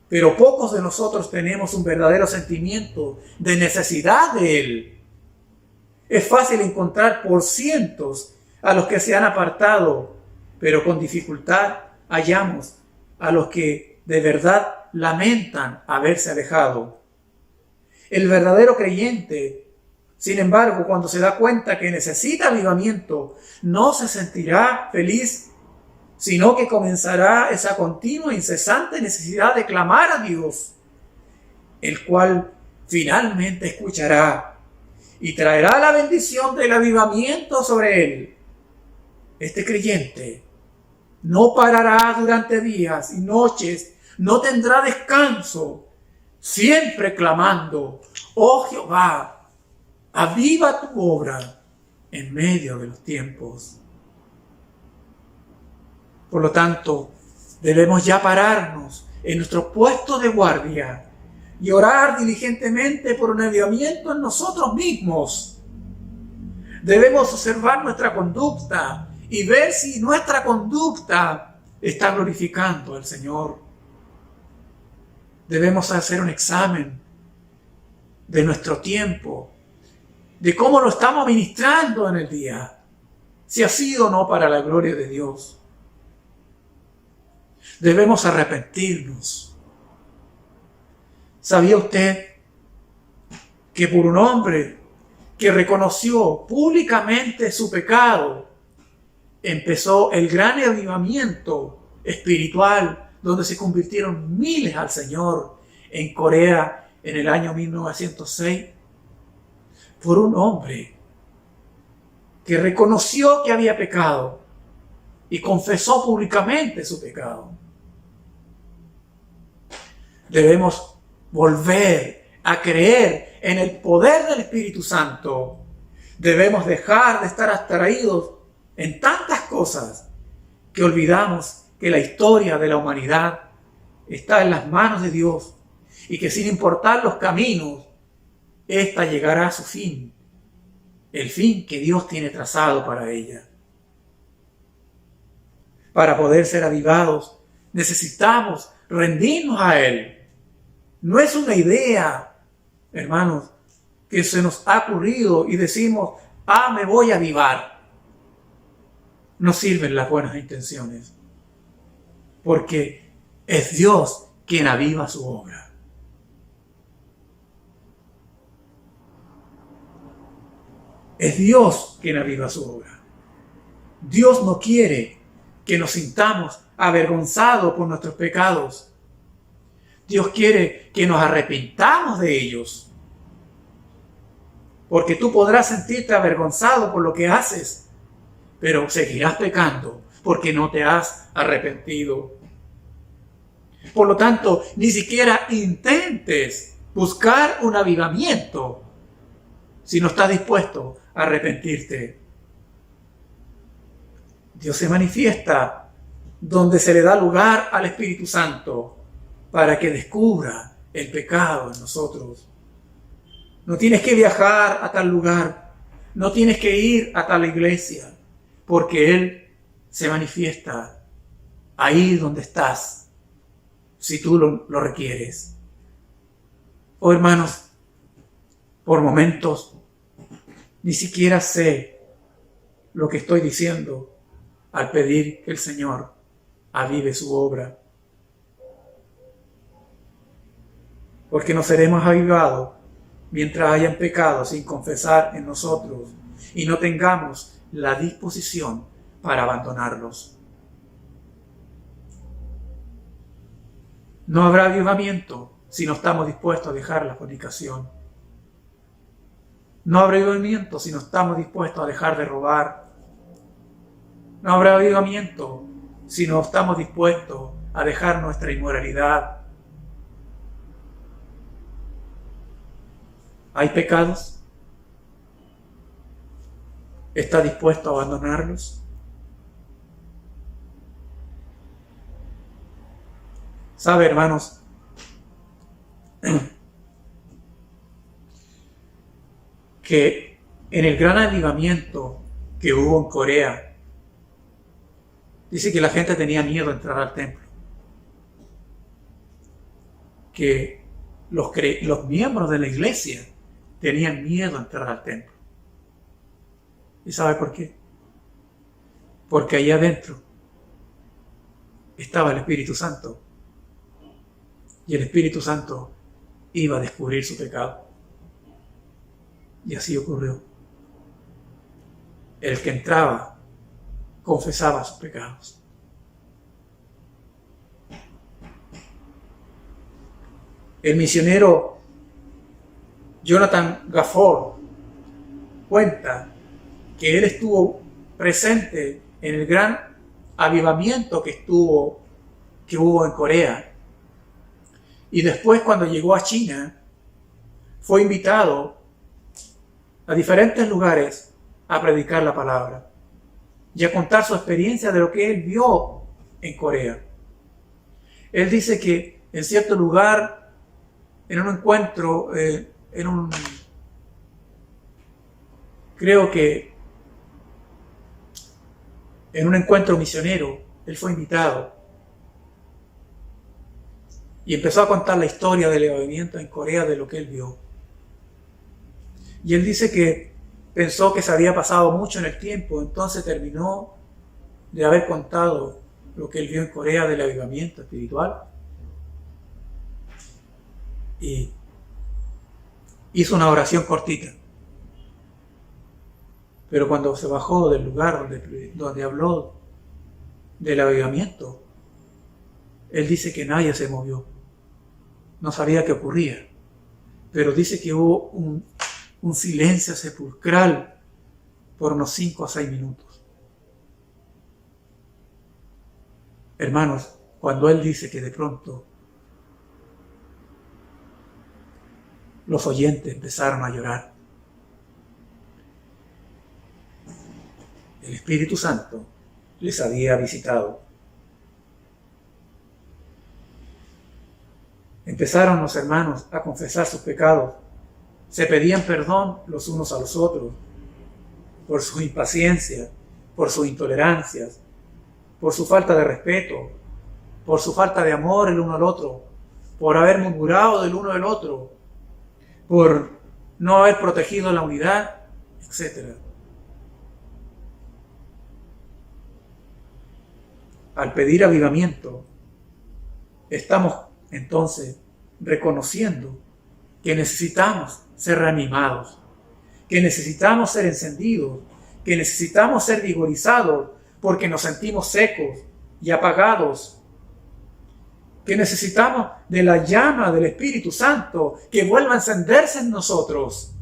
pero pocos de nosotros tenemos un verdadero sentimiento de necesidad de él. Es fácil encontrar por cientos a los que se han apartado, pero con dificultad hallamos a los que de verdad lamentan haberse alejado. El verdadero creyente, sin embargo, cuando se da cuenta que necesita avivamiento, no se sentirá feliz, sino que comenzará esa continua e incesante necesidad de clamar a Dios, el cual finalmente escuchará y traerá la bendición del avivamiento sobre él. Este creyente no parará durante días y noches, no tendrá descanso, siempre clamando: oh Jehová, Aviva tu obra en medio de los tiempos. Por lo tanto, debemos ya pararnos en nuestro puesto de guardia y orar diligentemente por un avivamiento en nosotros mismos. Debemos observar nuestra conducta y ver si nuestra conducta está glorificando al Señor. Debemos hacer un examen de nuestro tiempo, de cómo lo estamos ministrando en el día, si ha sido o no para la gloria de Dios. Debemos arrepentirnos. ¿Sabía usted que por un hombre que reconoció públicamente su pecado, empezó el gran avivamiento espiritual donde se convirtieron miles al Señor en Corea en el año 1906? Por un hombre que reconoció que había pecado y confesó públicamente su pecado. Debemos volver a creer en el poder del Espíritu Santo. Debemos dejar de estar abstraídos en tantas cosas que olvidamos que la historia de la humanidad está en las manos de Dios y que sin importar los caminos, ésta llegará a su fin, el fin que Dios tiene trazado para ella. Para poder ser avivados, necesitamos rendirnos a Él. No es una idea, hermanos, que se nos ha ocurrido y decimos, me voy a avivar. No sirven las buenas intenciones, porque es Dios quien aviva su obra. Es Dios quien aviva su obra. Dios no quiere que nos sintamos avergonzados por nuestros pecados. Dios quiere que nos arrepintamos de ellos. Porque tú podrás sentirte avergonzado por lo que haces, pero seguirás pecando porque no te has arrepentido. Por lo tanto, ni siquiera intentes buscar un avivamiento si no estás dispuesto a arrepentirte. Dios se manifiesta donde se le da lugar al Espíritu Santo para que descubra el pecado en nosotros. No tienes que viajar a tal lugar, no tienes que ir a tal iglesia, porque Él se manifiesta ahí donde estás, si tú lo requieres. Oh hermanos, por momentos ni siquiera sé lo que estoy diciendo al pedir que el Señor avive su obra. Porque no seremos avivados mientras hayan pecado sin confesar en nosotros y no tengamos la disposición para abandonarlos. No habrá avivamiento si no estamos dispuestos a dejar la fornicación. No habrá avivamiento si no estamos dispuestos a dejar de robar. No habrá avivamiento si no estamos dispuestos a dejar nuestra inmoralidad. ¿Hay pecados? ¿Está dispuesto a abandonarlos? ¿Sabe, hermanos? Que en el gran avivamiento que hubo en Corea, dice que la gente tenía miedo de entrar al templo. Que los miembros de la iglesia tenían miedo de entrar al templo. ¿Y sabe por qué? Porque allá adentro estaba el Espíritu Santo. Y el Espíritu Santo iba a descubrir su pecado. Y así ocurrió. El que entraba confesaba sus pecados. El misionero Jonathan Gafford cuenta que él estuvo presente en el gran avivamiento que hubo en Corea. Y después, cuando llegó a China, fue invitado a diferentes lugares a predicar la palabra y a contar su experiencia de lo que él vio en Corea. Él dice que en cierto lugar, en un encuentro, creo que en un encuentro misionero, él fue invitado y empezó a contar la historia del avivamiento en Corea, de lo que él vio. Y él dice que pensó que se había pasado mucho en el tiempo, entonces terminó de haber contado lo que él vio en Corea del avivamiento espiritual y hizo una oración cortita. Pero cuando se bajó del lugar donde habló del avivamiento, él dice que nadie se movió. No sabía qué ocurría. Pero dice que hubo un silencio sepulcral por unos 5 a 6 minutos. Hermanos, cuando él dice que de pronto los oyentes empezaron a llorar, el Espíritu Santo les había visitado. Empezaron los hermanos a confesar sus pecados. Se pedían perdón los unos a los otros por su impaciencia, por sus intolerancias, por su falta de respeto, por su falta de amor el uno al otro, por haber murmurado del uno del otro, por no haber protegido la unidad, etc. Al pedir avivamiento, estamos entonces reconociendo que necesitamos ser reanimados, que necesitamos ser encendidos, que necesitamos ser vigorizados porque nos sentimos secos y apagados, que necesitamos de la llama del Espíritu Santo que vuelva a encenderse en nosotros.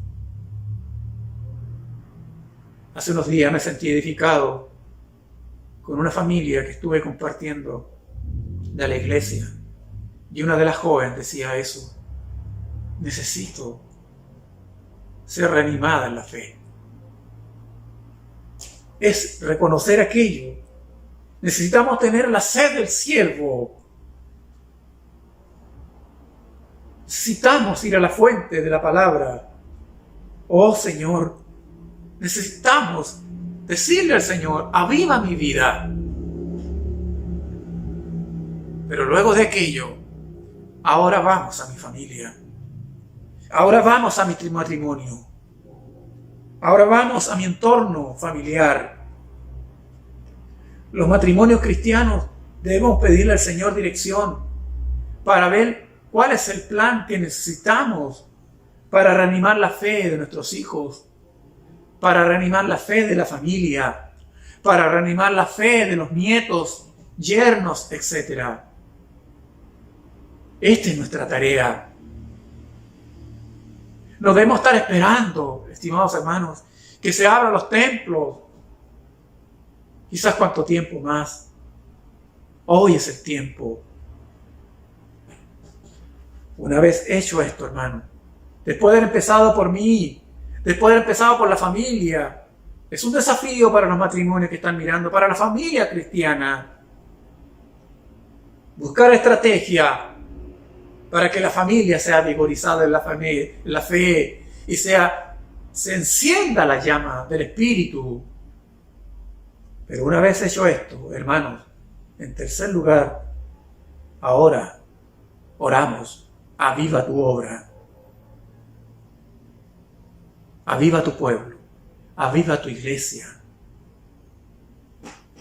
Hace unos días me sentí edificado con una familia que estuve compartiendo de la iglesia y una de las jóvenes decía eso: necesito ser reanimada en la fe. Es reconocer aquello. Necesitamos tener la sed del siervo. Necesitamos ir a la fuente de la palabra. Oh Señor, necesitamos decirle al Señor: aviva mi vida. Pero luego de aquello, ahora vamos a mi familia. Ahora vamos a mi matrimonio. Ahora vamos a mi entorno familiar. Los matrimonios cristianos debemos pedirle al Señor dirección para ver cuál es el plan que necesitamos para reanimar la fe de nuestros hijos, para reanimar la fe de la familia, para reanimar la fe de los nietos, yernos, etc. Esta es nuestra tarea. No debemos estar esperando, estimados hermanos, que se abran los templos. Quizás cuánto tiempo más. Hoy es el tiempo. Una vez hecho esto, hermano, después de haber empezado por mí, después de haber empezado por la familia, es un desafío para los matrimonios que están mirando, para la familia cristiana. Buscar estrategia para que la familia sea vigorizada en la fe y se encienda la llama del Espíritu. Pero una vez hecho esto, hermanos, en tercer lugar, ahora oramos: aviva tu obra, aviva tu pueblo, aviva tu iglesia.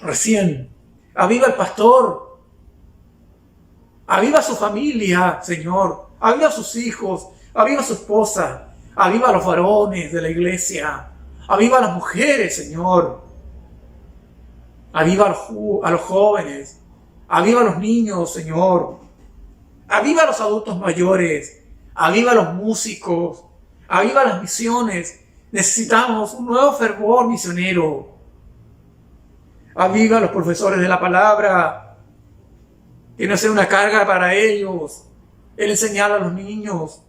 Recién, aviva el pastor, aviva su familia, Señor, aviva a sus hijos, aviva a su esposa, aviva a los varones de la iglesia, aviva a las mujeres, Señor, aviva a los jóvenes, aviva a los niños, Señor, aviva a los adultos mayores, aviva a los músicos, aviva las misiones. Necesitamos un nuevo fervor misionero. Aviva a los profesores de la palabra, que no sea una carga para ellos el enseñar a los niños.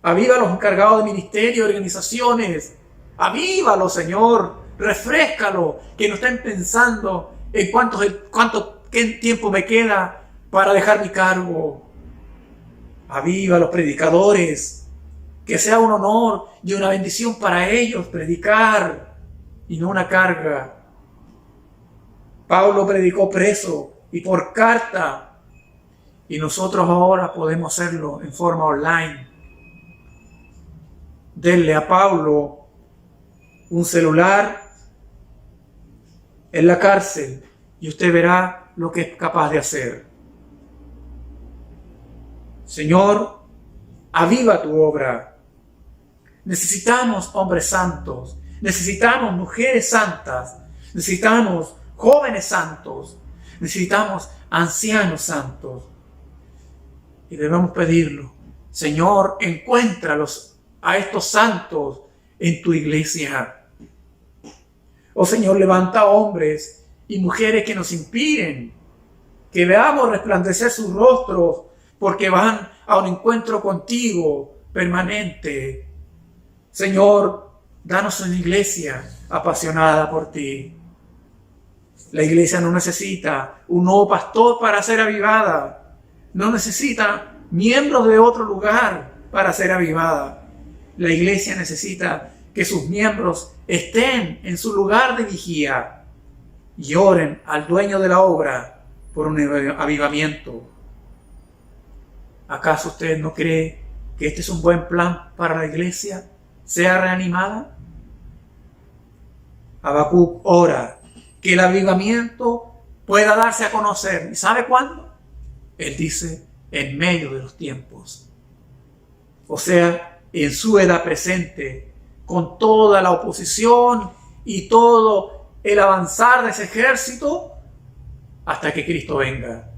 Aviva a los encargados de ministerio, organizaciones. Avívalo, Señor. Refréscalo. Que no estén pensando en qué tiempo me queda para dejar mi cargo. Aviva a los predicadores. Que sea un honor y una bendición para ellos predicar y no una carga. Pablo predicó preso y por carta, y nosotros ahora podemos hacerlo en forma online. Denle a Pablo un celular en la cárcel y usted verá lo que es capaz de hacer. Señor, aviva tu obra. Necesitamos hombres santos, necesitamos mujeres santas, necesitamos jóvenes santos, necesitamos ancianos santos. Y debemos pedirlo. Señor, encuéntralos a estos santos en tu iglesia. Oh Señor, levanta hombres y mujeres que nos inspiren, que veamos resplandecer sus rostros porque van a un encuentro contigo permanente. Señor, danos una iglesia apasionada por ti. La iglesia no necesita un nuevo pastor para ser avivada. No necesita miembros de otro lugar para ser avivada. La iglesia necesita que sus miembros estén en su lugar de vigía y oren al dueño de la obra por un avivamiento. ¿Acaso usted no cree que este es un buen plan para la iglesia? ¿Sea reanimada? Habacuc ora que el avivamiento pueda darse a conocer. ¿Y sabe cuándo? Él dice, en medio de los tiempos. O sea, en su edad presente, con toda la oposición y todo el avanzar de ese ejército, hasta que Cristo venga.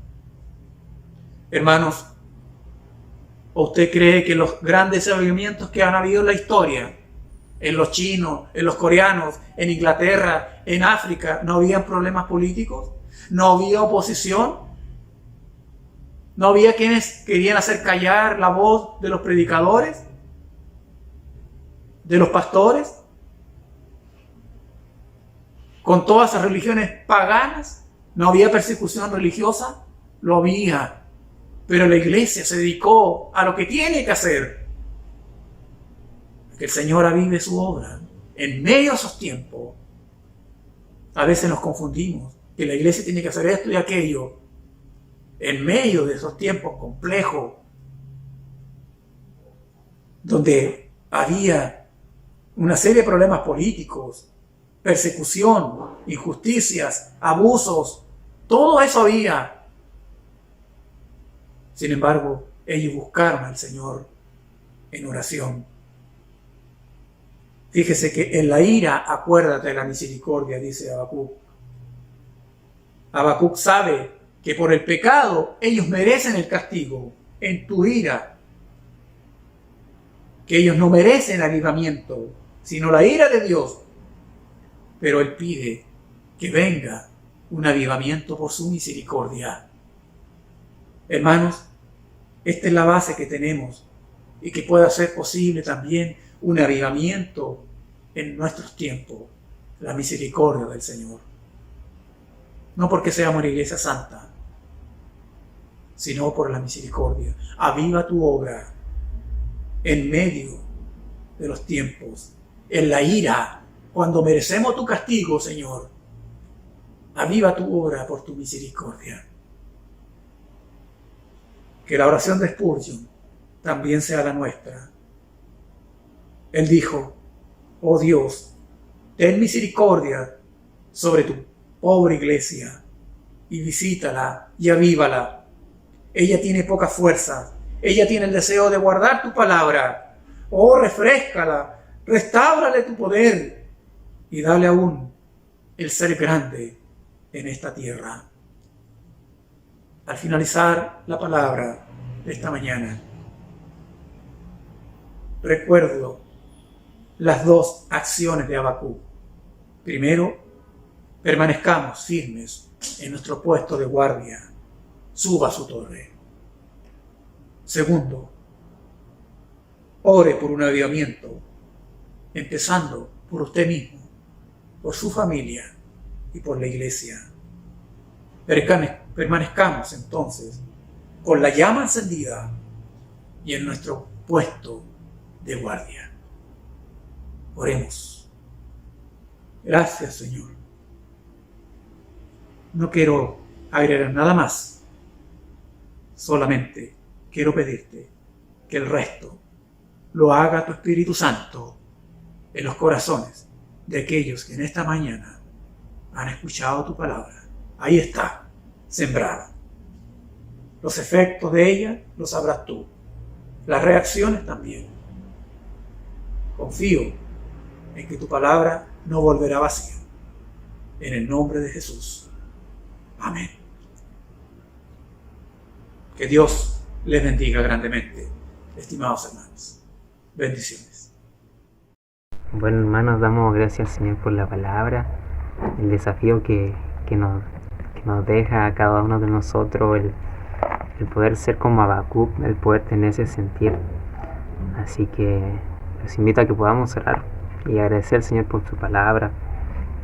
Hermanos, ¿usted cree que los grandes avivamientos que han habido en la historia, en los chinos, en los coreanos, en Inglaterra, en África, no habían problemas políticos? ¿No había oposición? ¿No había quienes querían hacer callar la voz de los predicadores? ¿De los pastores? ¿Con todas esas religiones paganas? ¿No había persecución religiosa? Lo había. Pero la iglesia se dedicó a lo que tiene que hacer. Que el Señor avive su obra en medio de esos tiempos. A veces nos confundimos, que la iglesia tiene que hacer esto y aquello en medio de esos tiempos complejos, donde había una serie de problemas políticos, persecución, injusticias, abusos, todo eso había. Sin embargo, ellos buscaron al Señor en oración. Fíjese que en la ira acuérdate de la misericordia, dice Habacuc. Habacuc sabe que por el pecado ellos merecen el castigo en tu ira, que ellos no merecen avivamiento, sino la ira de Dios. Pero él pide que venga un avivamiento por su misericordia. Hermanos, esta es la base que tenemos y que pueda ser posible también un avivamiento en nuestros tiempos, la misericordia del Señor. No porque seamos una iglesia santa, sino por la misericordia. Aviva tu obra en medio de los tiempos, en la ira, cuando merecemos tu castigo, Señor. Aviva tu obra por tu misericordia. Que la oración de Spurgeon también sea la nuestra. Él dijo, oh Dios, ten misericordia sobre tu pobre iglesia y visítala y avívala. Ella tiene poca fuerza, ella tiene el deseo de guardar tu palabra. Oh, refréscala, restáurale tu poder y dale aún el ser grande en esta tierra. Al finalizar la palabra de esta mañana, recuerdo las dos acciones de Habacuc. Primero, permanezcamos firmes en nuestro puesto de guardia. Suba a su torre. Segundo, ore por un avivamiento, empezando por usted mismo, por su familia y por la iglesia. Permanezcamos entonces con la llama encendida y en nuestro puesto de guardia. Oremos. Gracias, Señor. No quiero agregar nada más. Solamente quiero pedirte que el resto lo haga tu Espíritu Santo en los corazones de aquellos que en esta mañana han escuchado tu palabra. Ahí está, sembrada. Los efectos de ella los sabrás tú. Las reacciones también. Confío en que tu palabra no volverá vacía. En el nombre de Jesús. Amén. Que Dios les bendiga grandemente, estimados hermanos. Bendiciones. Bueno, hermanos, damos gracias al Señor por la palabra, el desafío que nos deja a cada uno de nosotros, el poder ser como Habacuc, el poder tener ese sentir. Así que los invito a que podamos orar y agradecer al Señor por su palabra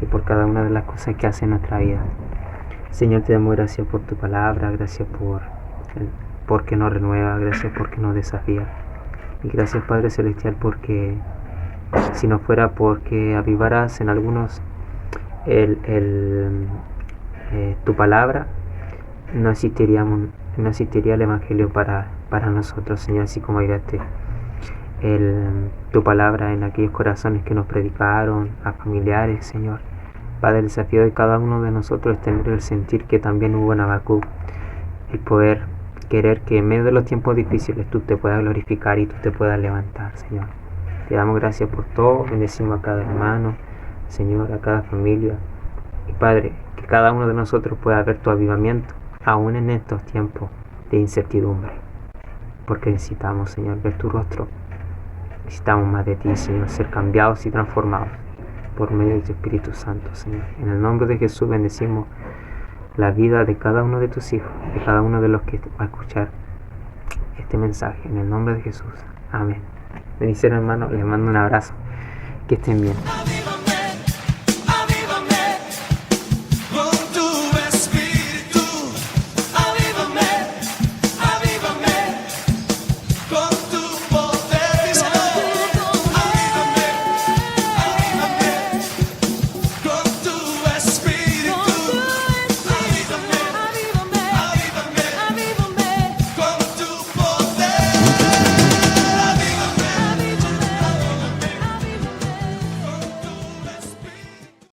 y por cada una de las cosas que hace en nuestra vida. Señor, te damos gracias por tu palabra, gracias porque nos renueva, gracias porque nos desafía. Y gracias, Padre Celestial, porque si no fuera porque avivaras en algunos tu palabra, no existiría el Evangelio para nosotros, Señor, así como ayudaste tu palabra en aquellos corazones que nos predicaron, a familiares, Señor. Padre, el desafío de cada uno de nosotros es tener el sentir que también hubo en Habacuc, el poder querer que en medio de los tiempos difíciles tú te puedas glorificar y tú te puedas levantar, Señor. Te damos gracias por todo, bendecimos a cada hermano, Señor, a cada familia. Y Padre, que cada uno de nosotros pueda ver tu avivamiento, aún en estos tiempos de incertidumbre. Porque necesitamos, Señor, ver tu rostro. Necesitamos más de ti, Señor, ser cambiados y transformados por medio de tu Espíritu Santo, Señor. En el nombre de Jesús bendecimos la vida de cada uno de tus hijos, de cada uno de los que va a escuchar este mensaje. En el nombre de Jesús. Amén. Bendiciones, hermanos. Les mando un abrazo. Que estén bien.